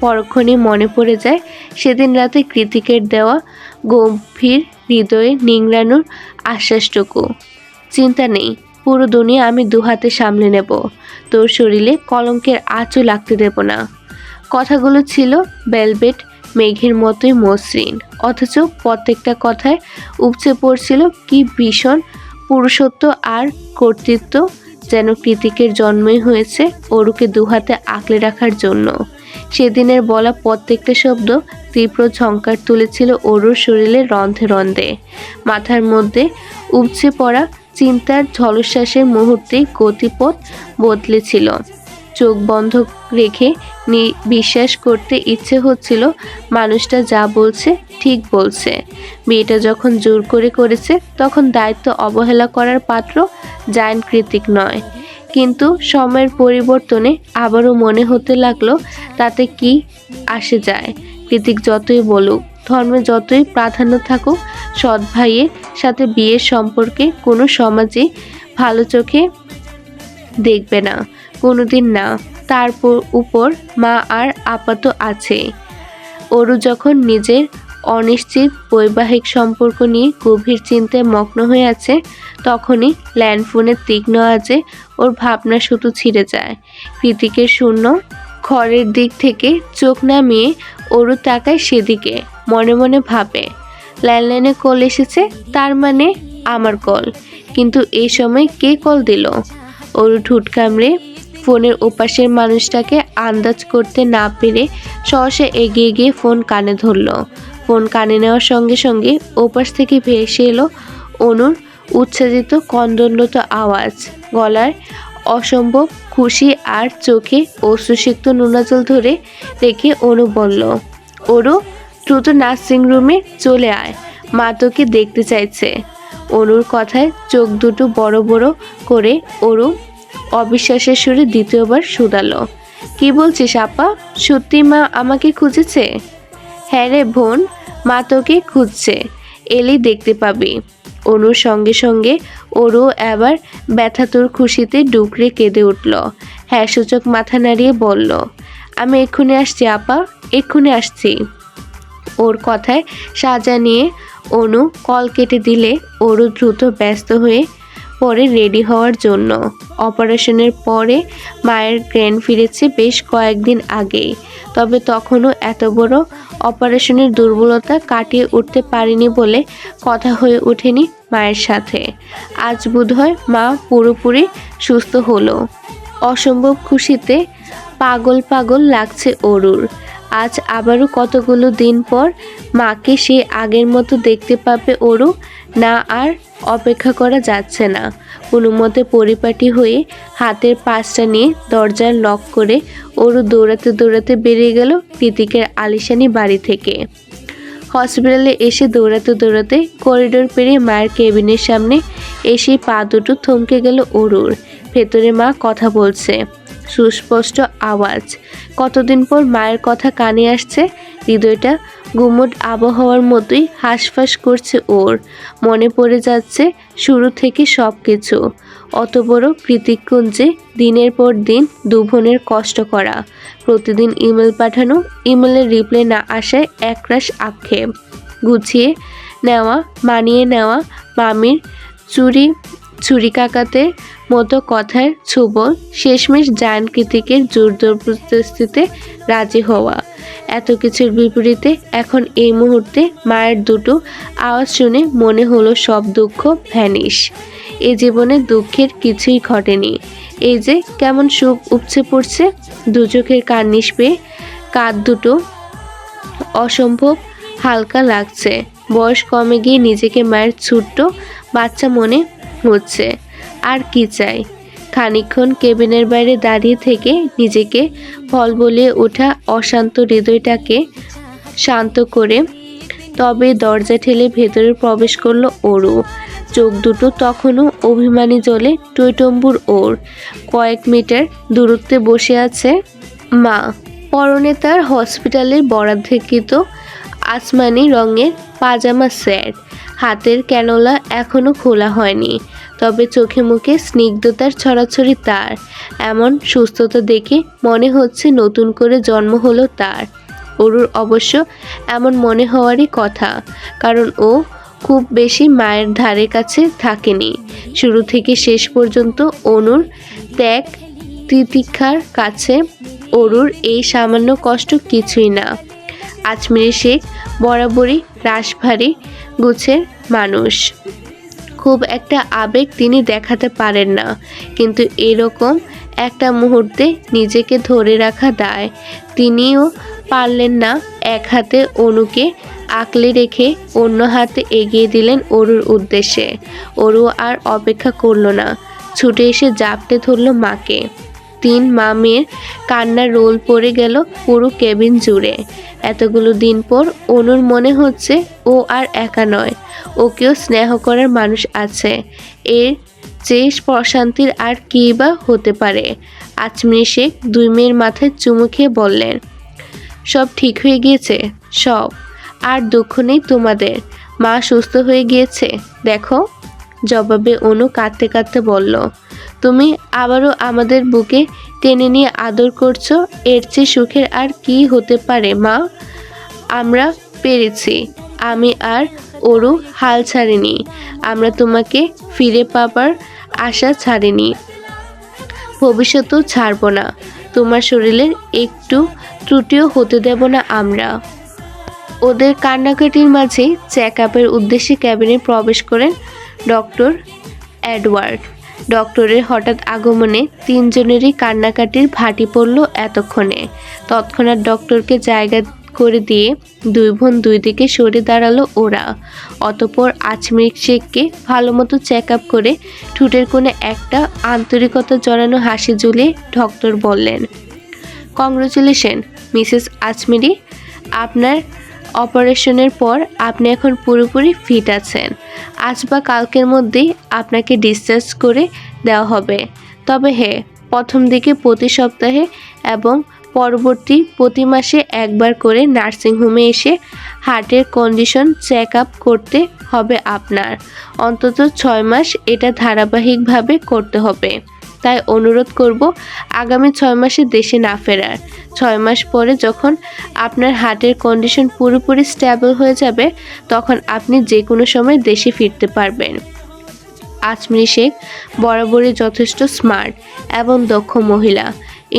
পরক্ষণে মনে পড়ে যায় সেদিন রাতে কৃতিকের দেওয়া গম্ভীর হৃদয়ে নিংড়ানোর আশ্বাসটুকু। চিন্তা নেই, পুরো দুনিয়া আমি দুহাতে সামলে নেব। তোর শরীরে কলঙ্কের আঁচও লাগতে দেব না। কথাগুলো ছিল ভেলভেট মেঘের মতোই মসৃণ, অথচ প্রত্যেকটা কথায় উপচে পড়ছিল কি ভীষণ পুরুষত্ব আর কর্তৃত্ব। যেন কৃতিকের জন্মই হয়েছে ওরুকে দুহাতে আঁকড়ে রাখার জন্য। সেদিনের বলা প্রত্যেকটা শব্দ তীব্র ঝংকার তুলেছিল ওরুর শরীরে রন্ধে রন্ধে। মাথার মধ্যে উপচে পড়া চিন্তার ঝলশ্বাসের মুহূর্তেই গতিপথ বদলেছিল। চোখ বন্ধ রেখে বিশ্বাস করতে ইচ্ছে হচ্ছিল মানুষটা যা বলছে ঠিক বলছে। বিয়েটা যখন জোর করে করেছে তখন দায়িত্ব অবহেলা করার পাত্র জায়ান্ট কৃতিক নয়। কিন্তু সময়ের পরিবর্তনে আবারও মনে হতে লাগলো তাতে কি আসে যায়। কৃতিক যতই বলুক, ধর্মে যতই প্রাধান্য থাকুক, সৎ ভাইয়ের সাথে বিয়ের সম্পর্কে কোনো সমাজে ভালো চোখে দেখবে না, কোনোদিন না। তার উপর মা আর আপাত আছে। ওরু যখন নিজের অনিশ্চিত বৈবাহিক সম্পর্ক নিয়ে গভীর চিন্তায় মগ্ন হয়ে আছে, তখনই ল্যান্ডফোনের তীক্ষ্ণ আওয়াজে ওর ভাবনা শুধু ছিঁড়ে যায়। কৃতিকের শূন্য ঘরের দিক থেকে চোখ নামিয়ে ওরু তাকায় সেদিকে। মনে মনে ভাবে, ল্যান্ডলাইনে কল এসেছে, তার মানে আমার কল। কিন্তু এই সময় কে কল দিল? ওরু ঠোঁট কামড়ে ফোনের ওপাশের মানুষটাকে আন্দাজ করতে না পেরে সহসা এগিয়ে গিয়ে ফোন কানে ধরল। ফোন কানে নেওয়ার সঙ্গে সঙ্গে ওপাশ থেকে ভেসে এলো অনুর উচ্ছ্বাসিত কন্দনরত আওয়াজ। গলায় অসম্ভব খুশি আর চোখে অশ্রুসিক্ত নোনাজল ধরে রেখে অনু বলল, ওরু দ্রুত নার্সিং রুমে চলে আয়, মা তোকে দেখতে চাইছে। অনুর কথায় চোখ দুটো বড় বড় করে ওরু অবিশ্বাসের সুরে দ্বিতীয়বার শুধালো, কি বলছিস আপা? সত্যি মা আমাকে খুঁজেছে? হ্যাঁ রে বোন, মা তোকে খুঁজছে, এলেই দেখতে পাবি। অনুর সঙ্গে সঙ্গে ওরও এবার ব্যথাতুর খুশিতে ডুকরে কেঁদে উঠল। হ্যাঁ সূচক মাথা নাড়িয়ে বলল, আমি এক্ষুনি আসছি আপা, এক্ষুনি আসছি। ওর কথায় সাজা নিয়ে অনু কল কেটে দিলে ওরও দ্রুত ব্যস্ত হয়ে পরে রেডি হওয়ার জন্য। অপারেশনের পরে মায়ের জ্ঞান ফিরেছে বেশ কয়েকদিন আগেই, তবে তখনও এত বড় অপারেশনের দুর্বলতা কাটিয়ে উঠতে পারেনি বলে কথা হয়ে ওঠেনি মায়ের সাথে। আজ বোধহয় মা পুরোপুরি সুস্থ হলো। অসম্ভব খুশিতে পাগল পাগল লাগছে অরুর। আজ আবারও কতগুলো দিন পর মাকে সে আগের মতো দেখতে পাবে অরু। না আর অপেক্ষা করা যাচ্ছে না। কোনো মতে পরিপাটি হয়ে হাতের পাশটা নিয়ে দরজার লক করে অরু দৌড়াতে দৌড়াতে বেরিয়ে গেল কৃতিকের আলিশানি বাড়ি থেকে। হসপিটালে এসে দৌড়াতে দৌড়াতে করিডোর পেরিয়ে মায়ের কেবিনের সামনে এসে পা দুটো থমকে গেল অরুর। ভেতরে মা কথা বলছে, সুস্পষ্ট আওয়াজ। কতদিন পর মায়ের কথা কানে আসছে। হৃদয়টা গুমট আবহাওয়ার মতোই হাঁসফাঁস করছে ওর। মনে পড়ে যাচ্ছে শুরু থেকে সব কিছু। অত বড় কৃতিকুঞ্জে দিনের পর দিন দুভনের কষ্ট করা, প্রতিদিন ইমেল পাঠানো, ইমেলের রিপ্লাই না আসায় একরাশ আক্ষেপ, গুছিয়ে নেওয়া, মানিয়ে নেওয়া, মামির চুরি কাকাতে মতো কথার ছোবল, শেষমেশ জায়ান কৃতিকের জোর জবরদস্তিতে রাজি হওয়া। এত কিছুর বিপরীতে এখন এই মুহূর্তে মায়ের দুটো আওয়াজ শুনে মনে হলো সব দুঃখ ভ্যানিশ। এ জীবনে দুঃখের কিছুই ঘটেনি। এই যে কেমন সুখ উপচে পড়ছে দু চোখের কার্নিশ পেয়ে। কাঁধ দুটো অসম্ভব হালকা লাগছে। বয়স কমে গিয়ে নিজেকে মায়ের ছোট্ট বাচ্চা মনে হচ্ছে। আর কি চাই? খানিকক্ষণ কেবিনের বাইরে দাঁড়িয়ে থেকে নিজেকে ফল বলিয়ে ওঠা অশান্ত হৃদয়টাকে শান্ত করে তবে দরজা ঠেলে ভেতরে প্রবেশ করলো অরু। চোখ দুটো তখনও অভিমানী জলে টইটম্বুর ওর। কয়েক মিটার দূরত্বে বসে আছে মা। পরনে তার হসপিটালের বরাদ্দকৃত আসমানি রঙের পাজামা সেট। হাতের ক্যানোলা এখনো খোলা হয়নি, তবে চোখে মুখে স্নিগ্ধতার ছড়াছড়ি তার। এমন সুস্থতা দেখে মনে হচ্ছে নতুন করে জন্ম হলো তার। অরুর অবশ্য এমন মনে হওয়ারই কথা, কারণ ও খুব বেশি মায়ের ধারে কাছে থাকেনি। শুরু থেকে শেষ পর্যন্ত অনুর ত্যাগ তিতিক্ষার কাছে অরুর এই সামান্য কষ্ট কিছুই না। আজমির শেখ বরাবরই রাশভারী গুছের মানুষ। খুব একটা আবেগ তিনি দেখাতে পারেন না, কিন্তু এরকম একটা মুহূর্তে নিজেকে ধরে রাখা দায় তিনিও পারলেন না। এক হাতে অনুকে আঁকলে রেখে অন্য হাতে এগিয়ে দিলেন অরুর উদ্দেশ্যে। অরু আর অপেক্ষা করল না, ছুটে এসে জাপটে ধরল মাকে। তিন মা মেয়ের কান্নার রোল পড়ে গেল পুরো কেবিন জুড়ে। এতগুলো দিন পর অনুর মনে হচ্ছে ও আর একা নয়, ওকেও স্নেহ করার মানুষ আছে। এর চেয়ে প্রশান্তির আর কী বা হতে পারে। আজমির শেখ দুই মেয়ের মাথায় চুমু খেয়ে বললেন, সব ঠিক হয়ে গিয়েছে, সব। আর দুঃখ নেই তোমাদের, মা সুস্থ হয়ে গিয়েছে দেখো। জবাবে অনু কাঁদতে কাঁদতে বলল, তুমি আবারও আমাদের বুকে টেনে নিয়ে আদর করছো, এর চেয়ে সুখের আর কি হতে পারে মা। আমরা পেরেছি, আমি আর অরু হাল ছাড়িনি, আমরা তোমাকে ফিরে পাবার আশা ছাড়িনি, ভবিষ্যতেও ছাড়ব না। তোমার শরীরের একটু ত্রুটিও হতে দেব না আমরা। ওদের কান্নাকাটির মাঝে চেক আপের উদ্দেশ্যে ক্যাবিনে প্রবেশ করেন ডক্টর এডওয়ার্ড। ডক্টরের হঠাৎ আগমনে তিনজনেরই কান্নাকাটির ভাটি পড়ল এতক্ষণে। তৎক্ষণাৎ ডক্টরকে জায়গা করে দিয়ে দুই বোন দুই দিকে সরে দাঁড়ালো ওরা। অতঃপর আজমির শেখকে ভালো মতো চেক আপ করে ঠোঁটের কোণে একটা আন্তরিকতা জড়ানো হাসি ঝুলিয়ে ডক্টর বললেন, কংগ্রেচুলেশন মিসেস আজমিরি, আপনার অপারেশনের পর আপনি এখন পুরোপুরি ফিট আছেন। আজ বা কালকের মধ্যেই আপনাকে ডিসচার্জ করে দেওয়া হবে। তবে হ্যাঁ, প্রথম দিকে প্রতি সপ্তাহে এবং পরবর্তী প্রতি মাসে একবার করে নার্সিংহোমে এসে হার্টের কন্ডিশন চেক আপ করতে হবে আপনার। অন্তত 6 মাস এটা ধারাবাহিকভাবে করতে হবে। তাই অনুরোধ করব আগামী 6 মাসে দেশে না ফেরার। 6 মাস পরে যখন আপনার হার্টের কন্ডিশন পুরোপুরি স্টেবল হয়ে যাবে তখন আপনি যে কোনো সময় দেশে ফিরতে পারবেন। আজমি শেখ বরাবরই যথেষ্ট স্মার্ট এবং দক্ষ মহিলা।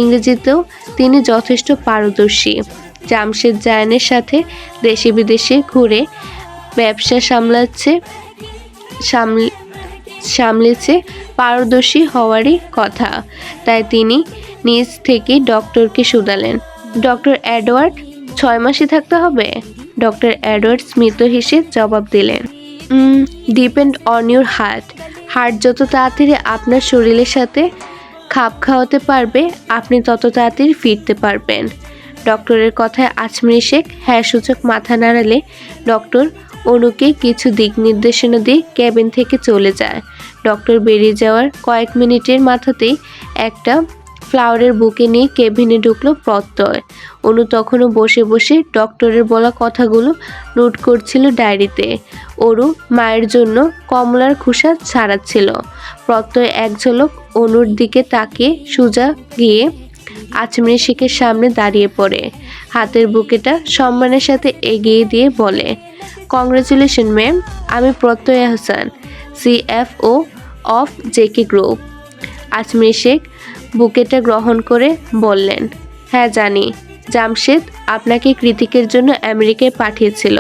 ইংরেজিতেও তিনি যথেষ্ট পারদর্শী। জামশেদ জায়ানের সাথে দেশে বিদেশে ঘুরে ব্যবসা সামলেছে পারদর্শী হওয়ারই কথা। তাই তিনি নিজ থেকে ডক্টরকে শুধালেন, ডক্টর এডওয়ার্ড 6 মাসই থাকতে হবে? ডক্টর এডওয়ার্ড স্মিত হেসে জবাব দিলেন, ডিপেন্ড অন ইউর হার্ট যত তাড়াতাড়ি আপনার শরীরের সাথে খাপ খাওয়াতে পারবে আপনি তত তাড়াতাড়ি ফিরতে পারবেন। ডক্টরের কথায় আজমি শেখ হ্যাঁ সূচক মাথা নাড়ালে ডক্টর অনুকে কিছু দিক নির্দেশনা দিয়ে ক্যাবিন থেকে চলে যায়। ডক্টর বেরিয়ে যাওয়ার কয়েক মিনিটের মাথাতেই একটা ফ্লাওয়ারের বুকে নিয়ে কেবিনে ঢুকলো প্রত্যয়। অনু তখনও বসে বসে ডক্টরের বলা কথাগুলো নোট করছিল ডায়েরিতে। অরু মায়ের জন্য কমলার খোসা ছাড়াচ্ছিল। প্রত্যয় এক ঝলক অনুর দিকে তাকিয়ে সোজা গিয়ে আজমি শেখের সামনে দাঁড়িয়ে পড়ে হাতের বুকেটা সম্মানের সাথে এগিয়ে দিয়ে বলে, কংগ্রেচুলেশন ম্যাম, আমি Pratyay Hasan, CFO of JK group. Azmi Sheikh বুকেটা গ্রহণ করে বললেন, হ্যাঁ জানি, জামশেদ আপনাকে কৃতিকের জন্য আমেরিকায় পাঠিয়েছিল।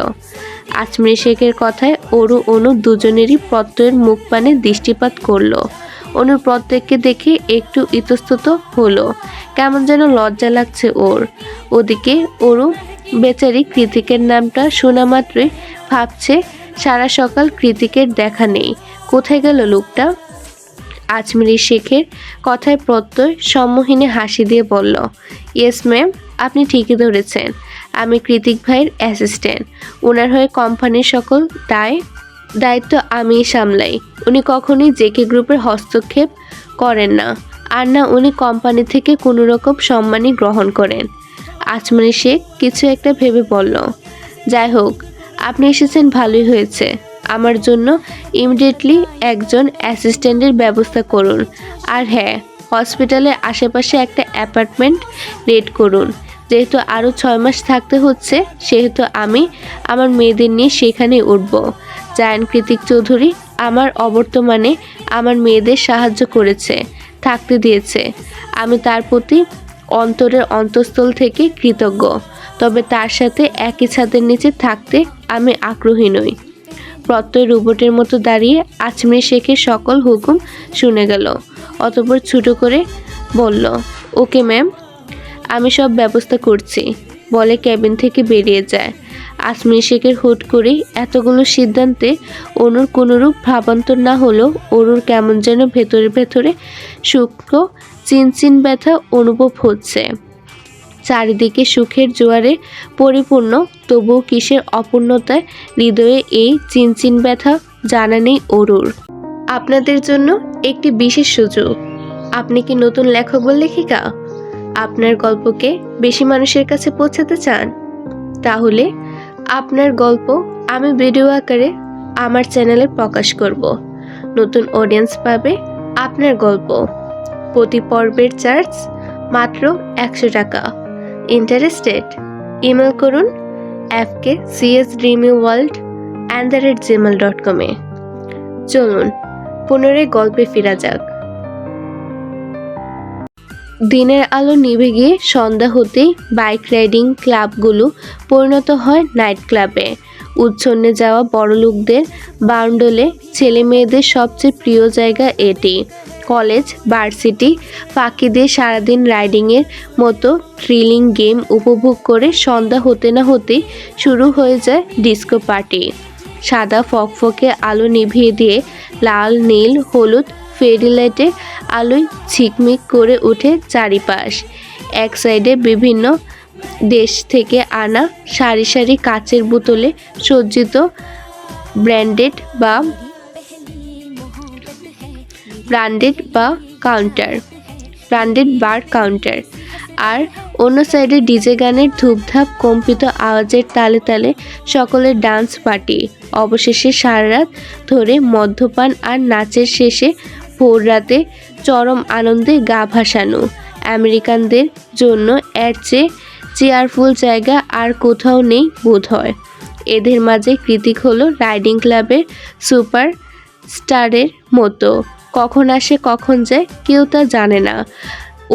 আজমি শেখের কথায় অরু অনু দুজনেরই প্রত্যয়ের মুখ পানে দৃষ্টিপাত করলো। অনুর প্রত্যেককে দেখে একটু ইতস্তত হলো, কেমন যেন লজ্জা লাগছে ওর। ওদিকে অরু বেচারি কৃতিকের নামটা শোনা মাত্রই ভাবছে সারা সকাল কৃতিকের দেখা নেই, কোথায় গেল লোকটা। আজমি শেখের কথায় প্রত্যয় সম্মোহিনী হাসি দিয়ে বলল, ইয়েস ম্যাম, আপনি ঠিকই ধরেছেন, আমি কৃতিক ভাইয়ের অ্যাসিস্ট্যান্ট। ওনার হয়ে কোম্পানির সকল দায়িত্ব আমিই সামলাই। উনি কখনোই জেকে গ্রুপের হস্তক্ষেপ করেন না, আর না উনি কোম্পানি থেকে কোনো রকম সম্মানই গ্রহণ করেন। আজমি শেখ কিছু একটা ভেবে বলল, যাই হোক, আপনি এসেছেন ভালোই হয়েছে। আমার জন্য ইমিডিয়েটলি একজন অ্যাসিস্ট্যান্টের ব্যবস্থা করুন। আর হ্যাঁ, হসপিটালের আশেপাশে একটা অ্যাপার্টমেন্ট রেড করুন। যেহেতু আরও 6 মাস থাকতে হচ্ছে সেহেতু আমি আমার মেয়েদের নিয়ে সেখানে উঠব। জায়ান কৃতিক চৌধুরী আমার অবর্তমানে আমার মেয়েদের সাহায্য করেছে, থাকতে দিয়েছে। আমি তার প্রতি অন্তরের অন্তঃস্থল থেকে কৃতজ্ঞ। তবে তার সাথে একই ছাদের নিচে থাকতে আমি আগ্রহী নই। প্রত্যয় রোবটের মতো দাঁড়িয়ে আজমি শেখের সকল হুকুম শুনে গেল। অতঃপর ছোটো করে বলল, ওকে ম্যাম, আমি সব ব্যবস্থা করছি বলে কেবিন থেকে বেরিয়ে যায়। আজমি শেখের হুট করে এতগুলো সিদ্ধান্তে অনুর কোনোরূপ ভাবান্তর না হলেও অরুর কেমন যেন ভেতরে ভেতরে সূক্ষ্ম চিনচিন ব্যথা অনুভব হচ্ছে। চারিদিকে সুখের জোয়ারে পরিপূর্ণ, তবুও কিসের অপূর্ণতায় হৃদয়ে এই চিনচিন ব্যথা জানা নেই অরুর। আপনাদের জন্য একটি বিশেষ সুযোগ। আপনি কি নতুন লেখক বা লেখিকা? আপনার গল্পকে বেশি মানুষের কাছে পৌঁছাতে চান? তাহলে আপনার গল্প আমি ভিডিও আকারে আমার চ্যানেলে প্রকাশ করব। নতুন অডিয়েন্স পাবে আপনার গল্প। প্রতি পর্বের চার্জ মাত্র 100 টাকা। ইন্টারেস্টেড? ইমেল করুন fkcsdreamyworld@gmail.com এ। চলুন পুনরায় গল্পে ফেরা যাক। দিনের আলো নিভে গিয়ে সন্ধ্যা হতেই বাইক রাইডিং ক্লাবগুলো পরিণত হয় নাইট ক্লাবে। উচ্ছন্নে যাওয়া বড়লোকদের বাউন্ডলে ছেলে মেয়েদের সবচেয়ে প্রিয় জায়গা এটি। কলেজ, ভার্সিটি ফাঁকি দিয়ে সারাদিন রাইডিংয়ের মতো থ্রিলিং গেম উপভোগ করে সন্ধ্যা হতে না হতেই শুরু হয়ে যায় ডিস্কো পার্টি। সাদা ফকফকে আলো নিভিয়ে দিয়ে লাল, নীল, হলুদ ফেরি লাইটের আলোয় ঝিকমিক করে ওঠে চারিপাশ। এক সাইডে বিভিন্ন দেশ থেকে আনা সারি সারি কাচের বোতলে সজ্জিত ব্র্যান্ডেড বা কাউন্টার। ব্র্যান্ডেড বার কাউন্টার, আর অন্য সাইডে ডিজে গানের ধূপধাপ কম্পিত আওয়াজের তালে তালে সকলের ডান্স পার্টি। অবশেষে সারা রাত ধরে মদ্যপান আর নাচের শেষে ভোর রাতে চরম আনন্দে গা ভাসানো। আমেরিকানদের জন্য এর চেয়ে চেয়ারফুল জায়গা আর কোথাও নেই বোধ হয়। এদের মাঝে কৃতিক হলো রাইডিং ক্লাবের সুপার স্টারের মতো, কখন আসে কখন যায় কেউ তা জানে না।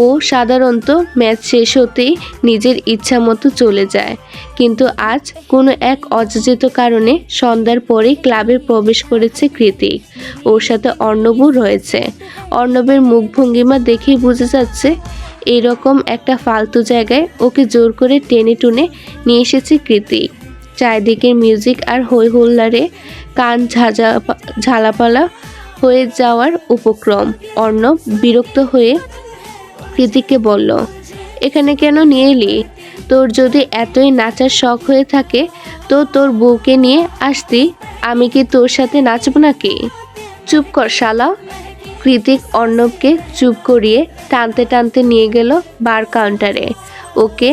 ও সাধারণত ম্যাচ শেষ হতেই নিজের ইচ্ছা মতো চলে যায়, কিন্তু আজ কোনো এক অযাচিত কারণে সন্ধ্যার পরেই ক্লাবে প্রবেশ করেছে কৃতিক। ওর সাথে অর্ণবও রয়েছে। অর্ণবের মুখভঙ্গিমা দেখেই বোঝা যাচ্ছে এইরকম একটা ফালতু জায়গায় ওকে জোর করে টেনে টুনে নিয়ে এসেছে কৃতিক। চারিদিকের মিউজিক আর হই হুল্লারে কান ঝালাপালা হয়ে যাওয়ার উপক্রম। অর্ণব বিরক্ত হয়ে কৃতিককে বলল, এখানে কেন নিয়ে এলি? তোর যদি এতই নাচার শখ হয়ে থাকে তো তোর বউকে নিয়ে আসতি, আমি কি তোর সাথে নাচব নাকি? চুপ কর শালা। কৃতিক অর্ণবকে চুপ করিয়ে টানতে টানতে নিয়ে গেল বার কাউন্টারে। ওকে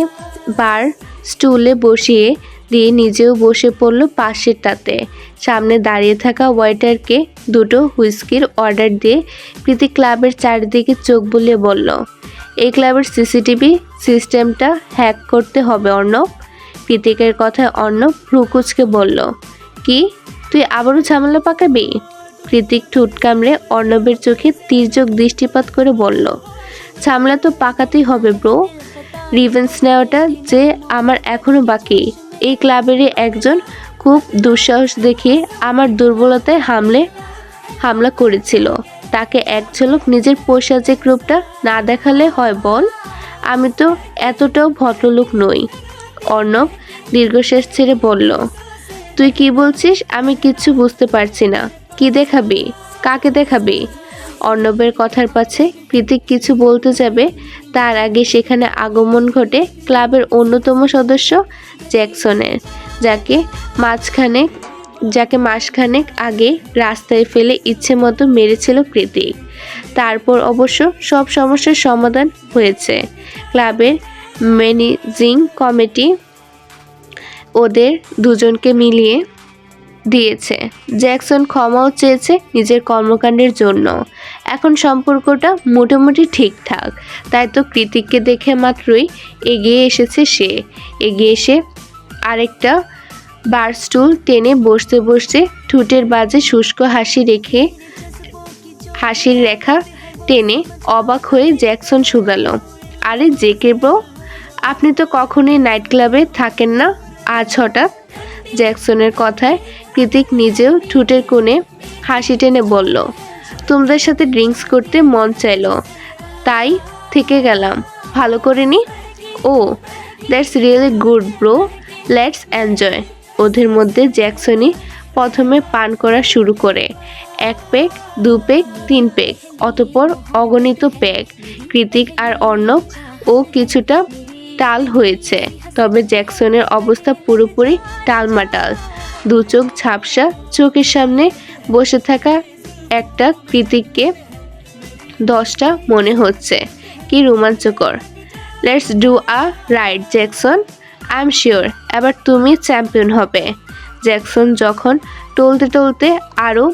বার স্টুলে বসিয়ে দিয়ে নিজেও বসে পড়ল পাশেরটাতে। সামনে দাঁড়িয়ে থাকা ওয়েটারকে দুটো হুইস্কির অর্ডার দিয়ে কৃতিক ক্লাবের চারিদিকে চোখ বুলিয়ে বলল, এই ক্লাবের সিসিটিভি সিস্টেমটা হ্যাক করতে হবে অর্ণব। কৃতিকের কথায় অর্ণব ভ্রুকুচকে বলল, কি তুই আবারও ঝামেলা পাকাবি? কৃতিক ঠোঁট কামড়ে অর্ণবের চোখে তির্যক দৃষ্টিপাত করে বলল, ঝামেলা তো পাকাতেই হবে ব্রো। রিভেন্স নেওয়াটা যে আমার এখনো বাকি। এই ক্লাবেরই একজন খুব দুঃসাহস দেখিয়ে আমার দুর্বলতায় হামলা করেছিল। তাকে এক ঝলক নিজের পৈশাচিক রূপটা না দেখালে হয় বল? আমি তো এতটাও ভদ্রলোক নই। অর্ণব দীর্ঘশ্বাস ছেড়ে বলল, তুই কি বলছিস? আমি কিচ্ছু বুঝতে পারছি না। কি দেখাবি? কাকে দেখাবি? অর্ণবের কথার পাছে কৃতিক কিছু বলতে যাবে তার আগে সেখানে আগমন ঘটে ক্লাবের অন্যতম সদস্য জ্যাকসনের, যাকে মাসখানেক আগে রাস্তায় ফেলে ইচ্ছে মতো মেরেছিল কৃতিক। তারপর অবশ্য সব সমস্যার সমাধান হয়েছে। ক্লাবের ম্যানেজিং কমিটি ওদের দুজনকে মিলিয়ে দিয়েছে। জ্যাকসন ক্ষমাও চেয়েছে নিজের কর্মকাণ্ডের জন্য। এখন সম্পর্কটা মোটামুটি ঠিকঠাক। তাই তো কৃতিককে দেখে মাত্রই এগিয়ে এসেছে সে। এগিয়ে এসে আরেকটা বার স্টুল টেনে বসতে বসতে ঠোঁটের বাজে শুষ্ক হাসির রেখা টেনে অবাক হয়ে জ্যাকসন শুধালো, আরে জেকে ব্রো, আপনি তো কখনোই নাইট ক্লাবে থাকেন না, আজ হঠাৎ? জ্যাকসনের কথায় কৃতিক নিজেও ঠোঁটের কোণে হাসি টেনে বলল, তোমাদের সাথে ড্রিঙ্কস করতে মন চাইলো তাই থেকে গেলাম। ভালো করিনি? Oh that's really good bro, let's enjoy. ওদের মধ্যে জ্যাকসনই প্রথমে পান করা শুরু করে। 1 পেগ, 2 পেগ, 3 পেগ, অতঃপর অগণিত পেগ। কৃতিক আর অর্ণব ও কিছুটা টাল হয়েছে, তবে জ্যাকসনের অবস্থা পুরোপুরি টালমাটাল। দু চোখ ঝাপসা, চোখের সামনে বসে থাকা একটা কৃতিককে 10টা মনে হচ্ছে। কি রোমাঞ্চকর! Let's do a ride Jackson, I am sure এবার তুমি চ্যাম্পিয়ন হবে। জ্যাকসন যখন টলতে টলতে আরও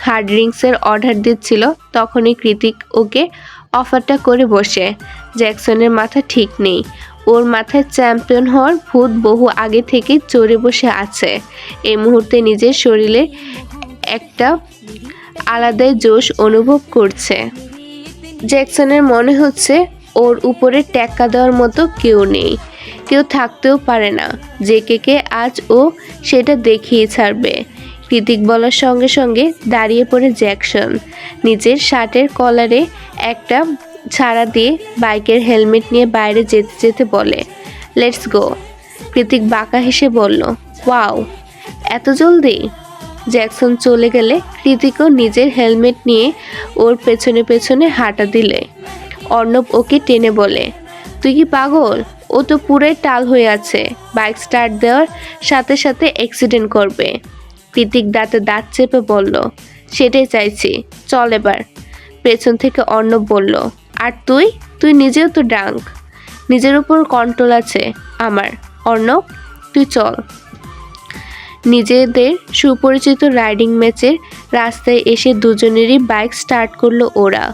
হার্ড ড্রিঙ্কসের অর্ডার দিচ্ছিল তখনই কৃতিক ওকে অফারটা করে বসে। জ্যাকসনের মাথা ঠিক নেই। ওর মাথায় চ্যাম্পিয়ন হওয়ার ভূত বহু আগে থেকেই চড়ে বসে আছে। এই মুহূর্তে নিজের শরীরে একটা আলাদাই জোশ অনুভব করছে। জ্যাকসনের মনে হচ্ছে ওর উপরে টেক্কা দেওয়ার মতো কেউ নেই, কেউ থাকতেও পারে না। জেকে আজ ও সেটা দেখিয়ে ছাড়বে। কৃতিক বলার সঙ্গে সঙ্গে দাঁড়িয়ে পড়ে জ্যাকসন। নিজের শার্টের কলারে একটা ছাড়া দিয়ে বাইকের হেলমেট নিয়ে বাইরে যেতে যেতে বলে, লেটস গো। কৃতিক বাঁকা হেসে বলল, ওয়াও এত জলদি? জ্যাকসন চলে গেলে কৃতিকও নিজের হেলমেট নিয়ে ওর পেছনে পেছনে হাঁটা দিলে। অর্ণব ওকে টেনে বলে, তুই কি পাগল? ও তো পুরাই টাল হয়ে আছে, বাইক স্টার্ট দেওয়ার সাথে সাথে অ্যাক্সিডেন্ট করবে। কৃতিক দাঁতে দাঁত চেপে বলল, সেটাই চাইছি, চল এবার। পেছন থেকে অর্ণব বলল, আর তুই তুই নিজেও তো ড্রাঙ্ক, নিজের উপর কন্ট্রোল আছে আমার। অর্ণব, তুই চল। নিজেদের সুপরিচিত রাইডিং ম্যাচের রাস্তায় এসে দুজনেরই বাইক স্টার্ট করলো ওরা।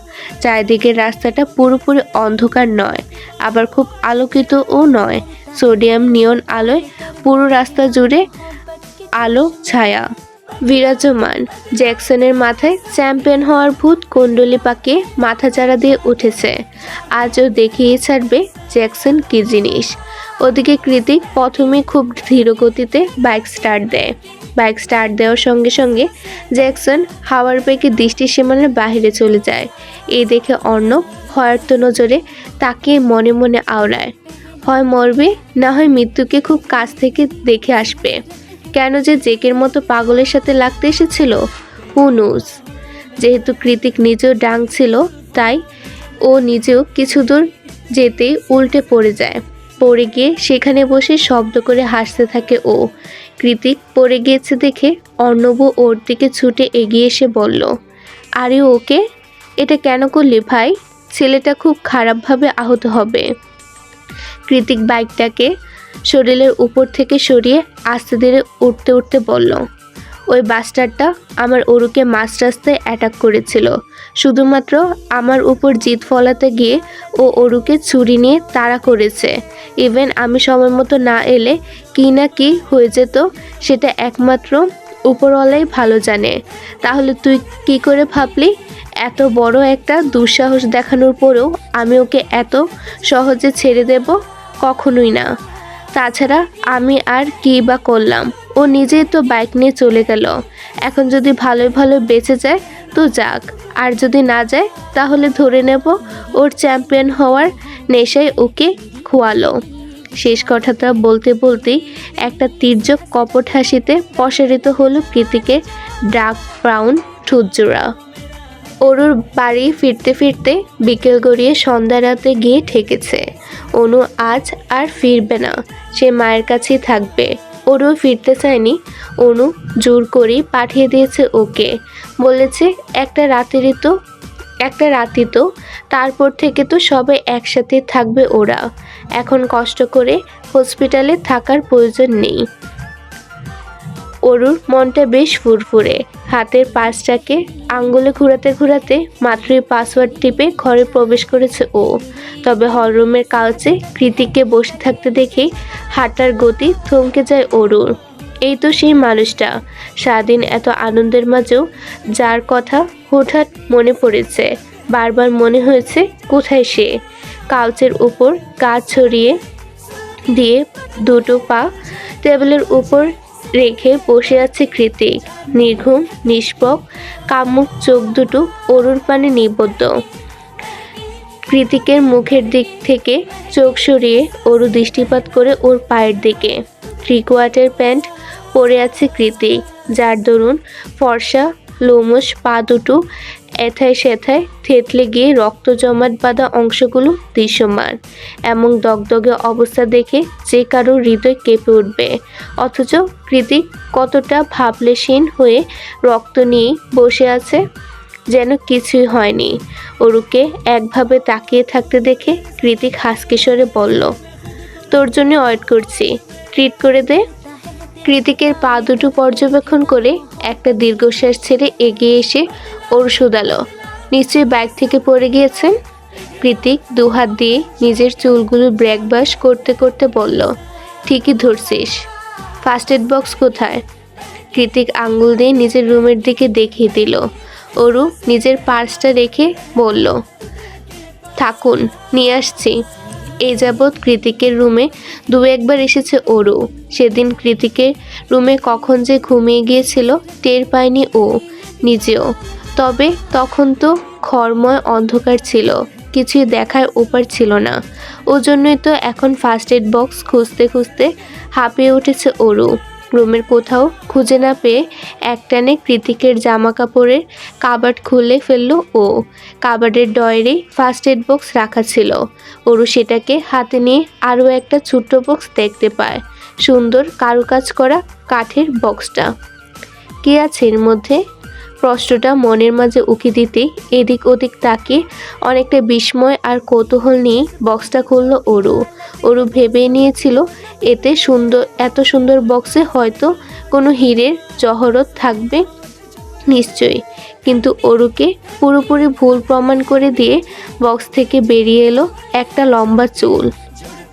চারিদিকের রাস্তাটা পুরোপুরি অন্ধকার নয়, আবার খুব আলোকিতও নয়। সোডিয়াম নিয়ন আলোয় পুরো রাস্তা জুড়ে আলো ছায়া বিরাজমান। জ্যাকসনের মাথায় চ্যাম্পিয়ন হওয়ার ভূত কুণ্ডলি পাকে মাথাচাড়া দিয়ে উঠেছে। আজও দেখিয়ে ছাড়বে জ্যাকসন কী জিনিস। ওদিকে কৃতিক প্রথমে খুব ধীর গতিতে বাইক স্টার্ট দেয়। বাইক স্টার্ট দেওয়ার সঙ্গে সঙ্গে জ্যাকসন হাওয়ার বেগে দৃষ্টি সীমানার বাহিরে চলে যায়। এই দেখে অর্ণব ভয়ার্ত নজরে তাকিয়ে মনে মনে আওড়ায়, হয় মরবে, না হয় মৃত্যুকে খুব কাছ থেকে দেখে আসবে। কেন যে জেকের মতো পাগলের সাথে লাগতে এসেছিল, হু নোজ। যেহেতু কৃতিক নিজেও ডাং ছিল, তাই ও নিজেও কিছু দূর যেতেই উল্টে পড়ে যায়। পড়ে গিয়ে সেখানে বসে শব্দ করে হাসতে থাকে ও। কৃতিক পড়ে গিয়েছে দেখে অর্ণব ওর দিকে ছুটে এগিয়ে এসে বলল, আরে ওকে, এটা কেন করলি ভাই? ছেলেটা খুব খারাপভাবে আহত হবে। কৃতিক বাইকটাকে শরীরের উপর থেকে সরিয়ে আস্তে ধীরে উঠতে উঠতে বলল, ওই বাস্টারটা আমার অরুকে মাঝ রাস্তায় অ্যাটাক করেছিল। শুধুমাত্র আমার উপর জিদ ফলাতে গিয়ে ও অরুকে ছুরি নিয়ে তাড়া করেছে। ইভেন আমি সময় মতো না এলে কি না কি হয়ে যেত সেটা একমাত্র উপরওয়ালাই ভালো জানে। তাহলে তুই কি করে ভাবলি? এত বড় একটা দুঃসাহস দেখানোর পরেও আমি ওকে এত সহজে ছেড়ে দেব? কখনোই না। তাছাড়া আমি আর কী বা করলাম? ও নিজেই তো বাইক নিয়ে চলে গেল। এখন যদি ভালোই ভালো বেঁচে যায় তো যাক, আর যদি না যায় তাহলে ধরে নেব ওর চ্যাম্পিয়ন হওয়ার নেশায় ওকে খোয়ালো। শেষ কথাটা বলতে বলতেই একটা তীর্যক কপট হাসিতে প্রসারিত হলো কৃতিকের ডার্ক ব্রাউন ঠোঁটজোড়া। অরুর বাড়ি ফিরতে ফিরতে বিকেল গড়িয়ে সন্ধ্যা রাতে গিয়ে ঠেকেছে। অনু আজ আর ফিরবে না, সে মায়ের কাছেই থাকবে। অরু ফিরতে চায়নি, অনু জোর করেই পাঠিয়ে দিয়েছে ওকে। বলেছে একটা রাতই তো, তারপর থেকে তো সবাই একসাথে থাকবে ওরা। এখন কষ্ট করে হসপিটালে থাকার প্রয়োজন নেই। অরুর মনটা বেশ ফুরফুরে। হাতের পাশটাকে আঙ্গুলে ঘোরাতে ঘোরাতে মাত্রই পাসওয়ার্ড টিপে ঘরে প্রবেশ করেছে ও। তবে হলরুমের কাউচে কৃতিককে বসে থাকতে দেখেই হাঁটার গতি থমকে যায় অরুর। এই তো সেই মানুষটা, সারাদিন এত আনন্দের মাঝেও যার কথা হঠাৎ মনে পড়েছে। বারবার মনে হয়েছে কোথায় সে। কাউচের উপর গা ছড়িয়ে দিয়ে দুটো পা টেবিলের উপর রেখে বসে আছে কৃতিক। নির্ঘুম, নিষ্পক, কামুক চোখ দুটো অরুর পানে নিবদ্ধ। কৃতিকের মুখের দিক থেকে চোখ সরিয়ে অরু দৃষ্টিপাত করে ওর পায়ের দিকে। 3/4 প্যান্ট পরে আছে কৃতিক, যার দরুন ফর্সা লোমশ পা দুটো এথায় সেথায় থেতলে গিয়ে রক্ত জমাট বাঁধা অংশগুলো দৃশ্যমান। এমন দগদগে অবস্থা দেখে যে কারো হৃদয় কেঁপে উঠবে। অথচ কৃতিক কতটা ভাবলেশীন হয়ে রক্ত নিয়ে বসে আছে, যেন কিছুই হয়নি। অরুকে একভাবে তাকিয়ে থাকতে দেখে কৃতিক হাসকিশোরে বলল, তোর জন্য ওয়েট করছি, ট্রিট করে দে। কৃতিকের পা দুটো পর্যবেক্ষণ করে একটা দীর্ঘশ্বাস ছেড়ে এগিয়ে এসে ওর শুধালো, নিশ্চয়ই বাইক থেকে পড়ে গিয়েছেন। কৃতিক দুহাত দিয়ে নিজের চুলগুলো ব্রেকবাশ করতে করতে বলল, ঠিকই ধরছিস। ফার্স্ট এড বক্স কোথায়? কৃতিক আঙ্গুল দিয়ে নিজের রুমের দিকে দেখিয়ে দিল। অরু নিজের পার্সটা রেখে বলল, থাকুন, নিয়ে আসছি। এই যাবৎ কৃতিকের রুমে একবার এসেছে অরু। সেদিন কৃতিকের রুমে কখন যে ঘুমিয়ে গিয়েছিল টের পায়নি ও নিজেও। তবে তখন তো ঘরময় অন্ধকার ছিল, কিছুই দেখার উপায় ছিল না। ও জন্যই তো এখন ফার্স্ট এড বক্স খুঁজতে খুঁজতে হাঁপিয়ে উঠেছে অরু। রুমের কোথাও খুঁজে না পেয়ে একটানে কৃতিকের জামা কাপড়ের কাবার্ড খুলে ফেলল ও। কাবার্ডের ডয়ারে ফার্স্ট এড বক্স রাখা ছিল। অরু সেটাকে হাতে নিয়ে আরও একটা ছোট্ট বক্স দেখতে পায়, সুন্দর কারুকাজ করা কাঠের বক্সটা। কি আছে এর মধ্যে? প্রশ্নটা মনের মাঝে উকি দিতে এদিক ওদিক তাকিয়ে অনেকটা বিস্ময় আর কৌতূহল নিয়ে বক্সটা খুলল অরু। অরু ভেবে নিয়েছিল এত সুন্দর বক্সে হয়তো কোনো হীরের জহরত থাকবে নিশ্চয়ই, কিন্তু অরুকে পুরোপুরি ভুল প্রমাণ করে দিয়ে বক্স থেকে বেরিয়ে এলো একটা লম্বা চুল।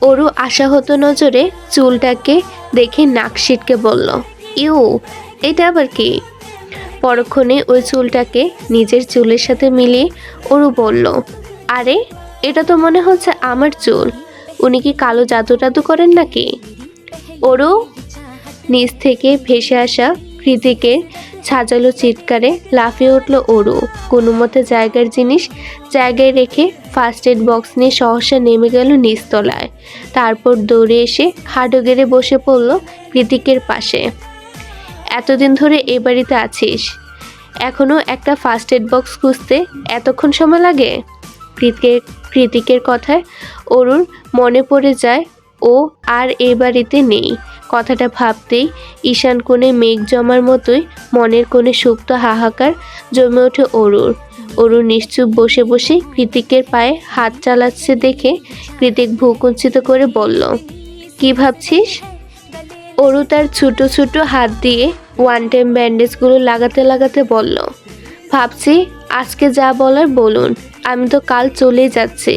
অরু আশাহত নজরে চুলটাকে দেখে নাক সিটকে বলল, ইউ, এটা আবার কি? পরক্ষণে ওই চুলটাকে নিজের চুলের সাথে মিলিয়ে অরু বলল, আরে এটা তো মনে হচ্ছে আমার চুল। উনি কি কালো জাদু টাদু করেন নাকি? অরু! নিচ থেকে ভেসে আসা কৃতিকের ছাজালো চিৎকারে লাফিয়ে উঠল অরু। কোনো মতে জায়গার জিনিস জায়গায় রেখে ফার্স্ট এড বক্স নিয়ে সহসা নেমে গেল নিচতলায়। তারপর দৌড়ে এসে হাঁটু গেড়ে বসে পড়ল কৃতিকের পাশে। এতদিন ধরে এ বাড়িতে আছিস, এখনো একটা ফার্স্ট এড বক্স খুঁজতে এতক্ষণ সময় লাগে? কৃতিকের কথায় অরুর মনে পড়ে যায় ও আর এ বাড়িতে নেই। কথাটা ভাবতেই ঈশান কোণে মেঘ জমার মতোই মনের কোণে সুপ্ত হাহাকার জমে ওঠে অরুর। অরু নিশ্চুপ বসে বসে কৃতিকের পায়ে হাত চালাচ্ছে দেখে কৃতিক ভ্রুকুঞ্চিত করে বলল, কি ভাবছিস? অরু তার ছোট ছোট হাত দিয়ে ওয়ান টাইম ব্যান্ডেজগুলো লাগাতে লাগাতে বলল, ভাবছি আজকে যা বলার বলুন, আমি তো কাল চলেই যাচ্ছি।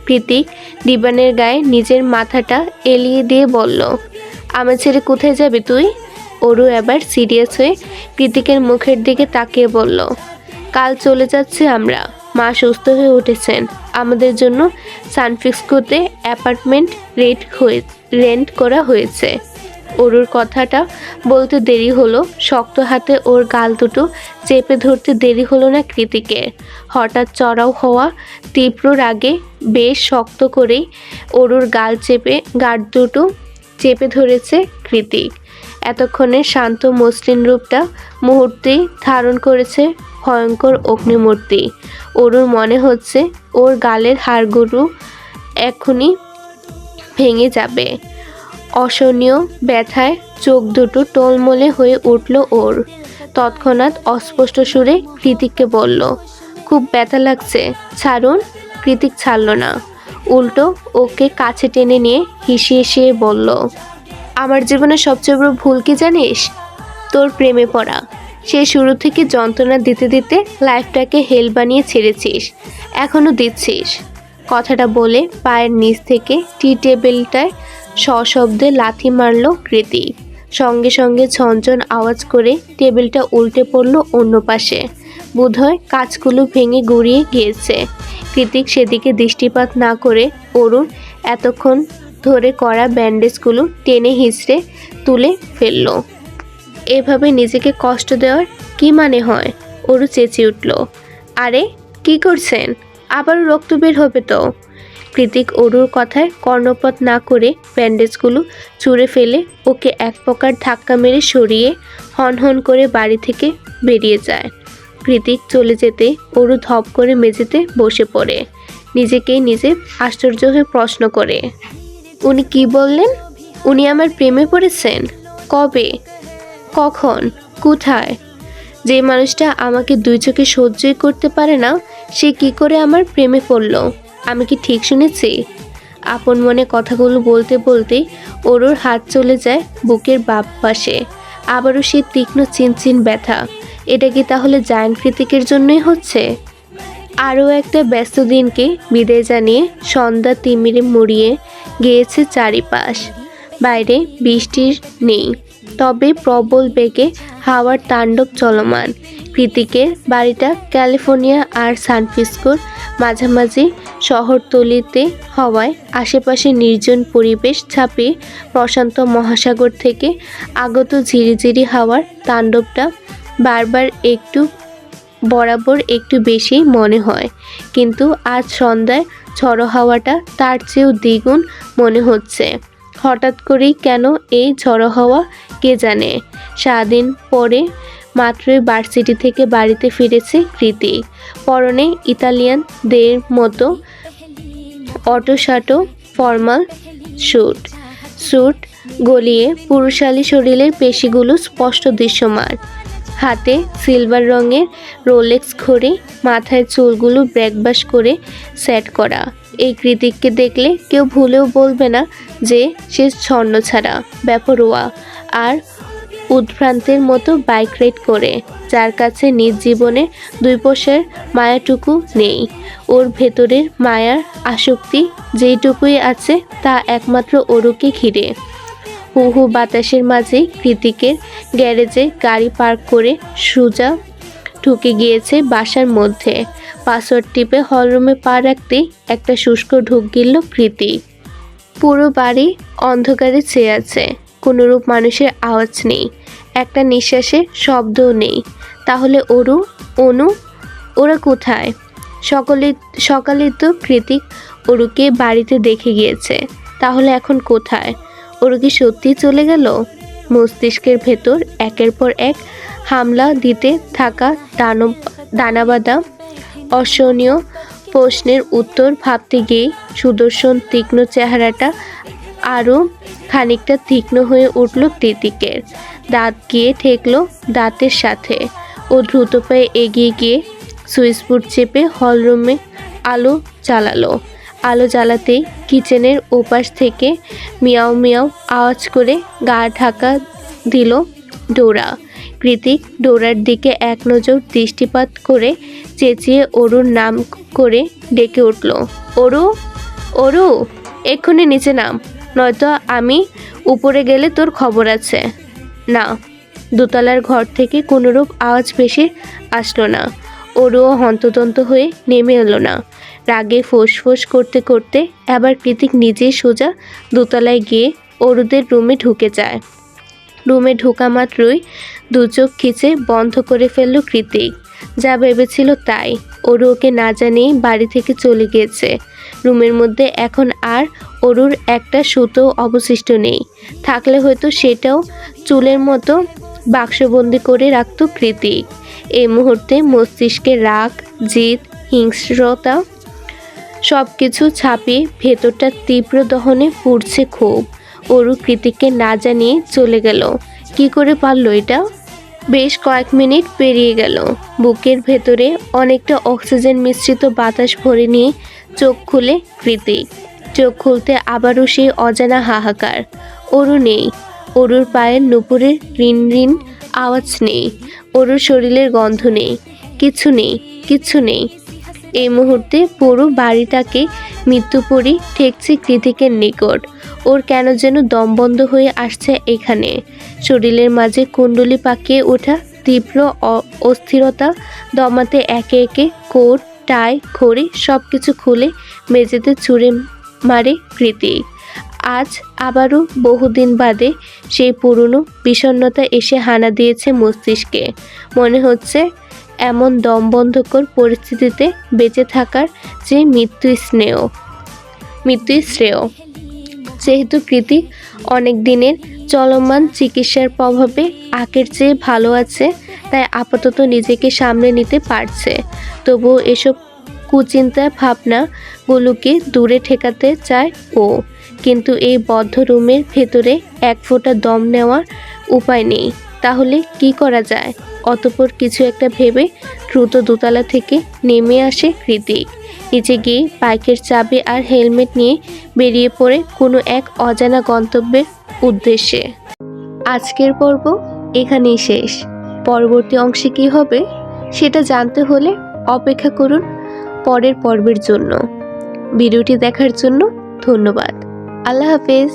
কৃতিক ডিবানের গায়ে নিজের মাথাটা এলিয়ে দিয়ে বলল, আমার ছেড়ে কোথায় যাবি তুই? অরু এবার সিরিয়াস হয়ে কৃতিকের মুখের দিকে তাকিয়ে বলল, কাল চলে যাচ্ছি আমরা। মা সুস্থ হয়ে উঠেছেন, আমাদের জন্য সানফ্রিস্কোতে অ্যাপার্টমেন্ট রেন্ট করা হয়েছে। অরুর কথাটা বলতে দেরি হলো, শক্ত হাতে ওর গাল দুটো চেপে ধরতে দেরি হলো না কৃতিকের। হঠাৎ চড়াও হওয়া তীব্র রাগে বেশ শক্ত করেই অরুর গাল দুটো চেপে ধরেছে কৃতিক। এতক্ষণে শান্ত মসৃণ রূপটা মুহূর্তেই ধারণ করেছে ভয়ঙ্কর অগ্নিমূর্তি। অরুর মনে হচ্ছে ওর গালের হাড়গুলো এখনই ভেঙে যাবে। অসহনীয় ব্যথায় চোখ দুটো টলমলে হয়ে উঠল ওর। তৎক্ষণাৎ অস্পষ্ট সুরে কৃতিককে বলল, খুব ব্যথা লাগছে, ছাড়ুন। কৃতিক ছাড়ল না, উল্টো ওকে কাছে টেনে নিয়ে হিসিয়ে বলল, আমার জীবনের সবচেয়ে বড় ভুল কি জানিস? তোর প্রেমে পড়া। সে শুরু থেকে যন্ত্রণা দিতে দিতে লাইফটাকে হেল বানিয়ে ছেড়েছিস, এখনও দিচ্ছিস। কথাটা বলে পায়ের নিচ থেকে টি টেবিলটায় সশব্দে লাথি মারল কৃতিক। সঙ্গে সঙ্গে ঝনঝন আওয়াজ করে টেবিলটা উল্টে পড়ল অন্য পাশে। বোধহয় কাঁচগুলো ভেঙে গুঁড়িয়ে গিয়েছে। কৃতিক সেদিকে দৃষ্টিপাত না করে অরুর এতক্ষণ ধরে করা ব্যান্ডেজগুলো টেনে হিঁচড়ে তুলে ফেলল। এভাবে নিজেকে কষ্ট দেওয়ার কি মানে হয়? অরু চেঁচিয়ে উঠল, আরে কি করছেন? আবারও রক্ত বের হবে তো। কৃতিক অরুর কথায় কর্ণপাত না করে ব্যান্ডেজগুলো ছুঁড়ে ফেলে ওকে এক প্রকার ধাক্কা মেরে সরিয়ে হনহন করে বাড়ি থেকে বেরিয়ে যায়। কৃতিক চলে যেতে অরু ধপ করে মেঝেতে বসে পড়ে। নিজেকেই নিজে আশ্চর্য হয়ে প্রশ্ন করে, উনি কি বললেন? উনি আমার প্রেমে পড়েছেন? কবে, কখন, কোথায়? যে মানুষটা আমাকে দুই চোখে সহ্যই করতে পারে না, সে কি করে আমার প্রেমে পড়ল? আমি কি ঠিক শুনেছি? আপন মনে কথাগুলো বলতে বলতেই অরুর হাত চলে যায় বুকের বাম পাশে। আবারও সে তীক্ষ্ণ চিনচিন ব্যথা। এটা কি তাহলে জায়ান্ট কৃতিকের জন্যই হচ্ছে? আরও একটা ব্যস্ত দিনকে বিদায় জানিয়ে সন্ধ্যা তিমিরে মুড়িয়ে গিয়েছে চারিপাশ। বাইরে বৃষ্টির নেই, তবে প্রবল বেগে হাওয়ার তাণ্ডব চলমান। কৃতিকের বাড়িটা ক্যালিফোর্নিয়া আর সান ফ্রান্সিসকোর মাঝামাঝি শহরতলিতে হওয়ায় আশেপাশে নির্জন পরিবেশ ছাপিয়ে প্রশান্ত মহাসাগর থেকে আগত ঝিরিঝিরি হাওয়ার তাণ্ডবটা বরাবর একটু বেশি মনে হয়। কিন্তু আজ সন্ধ্যায় ঝড়ো হাওয়াটা তার চেয়েও দ্বিগুণ মনে হচ্ছে। হঠাৎ করেই কেন এই ঝড়ো হাওয়া কে জানে। সারাদিন পরে মাত্রই ভার্সিটি থেকে বাড়িতে ফিরেছে কৃতিক। পরনে ইতালিয়ানদের মতো অটোসাটো ফর্মাল স্যুট গলিয়ে পুরুষালী শরীরের পেশিগুলো স্পষ্ট দৃশ্যমান। হাতে সিলভার রঙের রোলেক্স ঘড়ি, মাথায় চুলগুলো ব্রেকবাশ করে সেট করা। এই কৃতিককে দেখলে কেউ ভুলেও বলবে না যে সে ছন্নছাড়া, বেপরোয়া আর উদ্ভ্রান্তের মতো বাইক রাইড করে, যার কাছে নিজ জীবনে 2 পয়সার মায়াটুকু নেই। ওর ভেতরের মায়ার আসক্তি যেইটুকুই আছে তা একমাত্র ওরুকে ঘিরে। হু হু বাতাসের মাঝে কৃতিকের গ্যারেজে গাড়ি পার্ক করে সুজা ঢুকে গিয়েছে বাসার মধ্যে। পাসওয়ার্ড টিপে হলরুমে পা রাখতেই একটা শুষ্ক ঢুক গিলল কৃতিক। পুরো বাড়ি অন্ধকারে ছেয়ে আছে, কোনোরূপ মানুষের আওয়াজ নেই, একটা নিঃশ্বাসের শব্দও নেই। তাহলে অনু ওরা কোথায়? সকালে তো কৃতিক ওরুকে বাড়িতে দেখে গিয়েছে, তাহলে এখন কোথায়? ওরু কি সত্যি চলে গেল? মস্তিষ্কের ভেতর একের পর এক হামলা দিতে থাকা দানাবাঁধা অসহনীয় প্রশ্নের উত্তর ভাবতে গিয়ে সুদর্শন তীক্ষ্ণ চেহারাটা আরও খানিকটা তীক্ষ্ণ হয়ে উঠল কৃতিকের। দাঁত গিয়ে ঠেকল দাঁতের সাথে। ও দ্রুত পায়ে এগিয়ে গিয়ে সুইচবোর্ড চেপে হলরুমে আলো জ্বালালো। আলো জ্বালাতেই কিচেনের ওপাশ থেকে মিয়াও মিয়াও আওয়াজ করে গা ঢাকা দিল ডোরা। কৃতিক ডোরার দিকে এক নজর দৃষ্টিপাত করে চেঁচিয়ে অরুর নাম করে ডেকে উঠল, অরু, অরু, এক্ষুনি নিচে নাম, নয়তো আমি উপরে গেলে তোর খবর আছে। না। দোতলার ঘর থেকে কোনোরূপ আওয়াজ ভেসে আসলো না। অরুও হন্তদন্ত হয়ে নেমে এলো না। রাগে ফোঁস করতে করতে আবার কৃতিক নিজেই সোজা দোতলায় গিয়ে অরুদের রুমে ঢুকে যায়। রুমে ঢোকা মাত্রই 2 চোখ খিচে বন্ধ করে ফেলল কৃতিক। যা ভেবেছিল তাই, অরু ওকে না জানিয়ে বাড়ি থেকে চলে গিয়েছে। রুমের মধ্যে এখন আর অরুর একটা সুতো অবশিষ্ট নেই, থাকলে হয়তো সেটাও চুলের মতো বাক্সবন্দি করে রাখত কৃতিক। এই মুহূর্তে মস্তিষ্কে রাগ, জিদ, হিংস্রতা সব কিছু ছাপিয়ে ভেতরটা তীব্র দহনে পুড়ছে ক্ষোভ। অরু কৃতিককে না জানিয়ে চলে গেল। কি করে পারল এটা? বেশ কয়েক মিনিট পেরিয়ে গেল। বুকের ভেতরে অনেকটা অক্সিজেন মিশ্রিত বাতাস ভরে নিয়ে চোখ খুলে কৃতিক। চোখ খুলতে আবারও সেই অজানা হাহাকার। অরু নেই। অরুর পায়ের নুপুরের রিন রিন আওয়াজ নেই। অরুর শরীরের গন্ধ নেই। কিচ্ছু নেই। এই মুহূর্তে পুরো বাড়িটাকে মৃত্যুপরী ঠেকছে কৃতিকের নিকট। ওর কেন যেন দম বন্ধ হয়ে আসছে এখানে। শরীরের মাঝে কুণ্ডলি পাকিয়ে ওঠা তীব্র অস্থিরতা দমাতে একে একে কোট, টাই, ঘড়ি সব কিছু খুলে মেঝেতে ছুঁড়ে মারে কৃতিক। আজ আবারও বহুদিন বাদে সেই পুরনো বিষণ্ণতা এসে হানা দিয়েছে মস্তিষ্কে। মনে হচ্ছে এমন দমবন্ধকর পরিস্থিতিতে বেঁচে থাকার যে মৃত্যুই শ্রেয়। যেহেতু কৃতিক অনেক দিনের চলমান চিকিৎসার প্রভাবে আগের চেয়ে ভালো আছে, তাই আপাতত নিজেকে সামলে নিতে পারছে। তবুও এসব কুচিন্তা ভাবনাগুলোকে দূরে ঠেকাতে চায় ও। কিন্তু এই বদ্ধ রুমের ভেতরে এক ফোঁটা দম নেওয়ার উপায় নেই। তাহলে কি করা যায়? অতঃপর কিছু একটা ভেবে দ্রুত দোতলা থেকে নেমে আসে কৃতিক। নিচে গিয়ে বাইকের চাবি আর হেলমেট নিয়ে বেরিয়ে পড়ে কোনো এক অজানা গন্তব্যের উদ্দেশ্যে। আজকের পর্ব এখানেই শেষ। পরবর্তী অংশে কী হবে সেটা জানতে হলে অপেক্ষা করুন পরের পর্বের জন্য। ভিডিওটি দেখার জন্য ধন্যবাদ। আল্লাহ হাফেজ।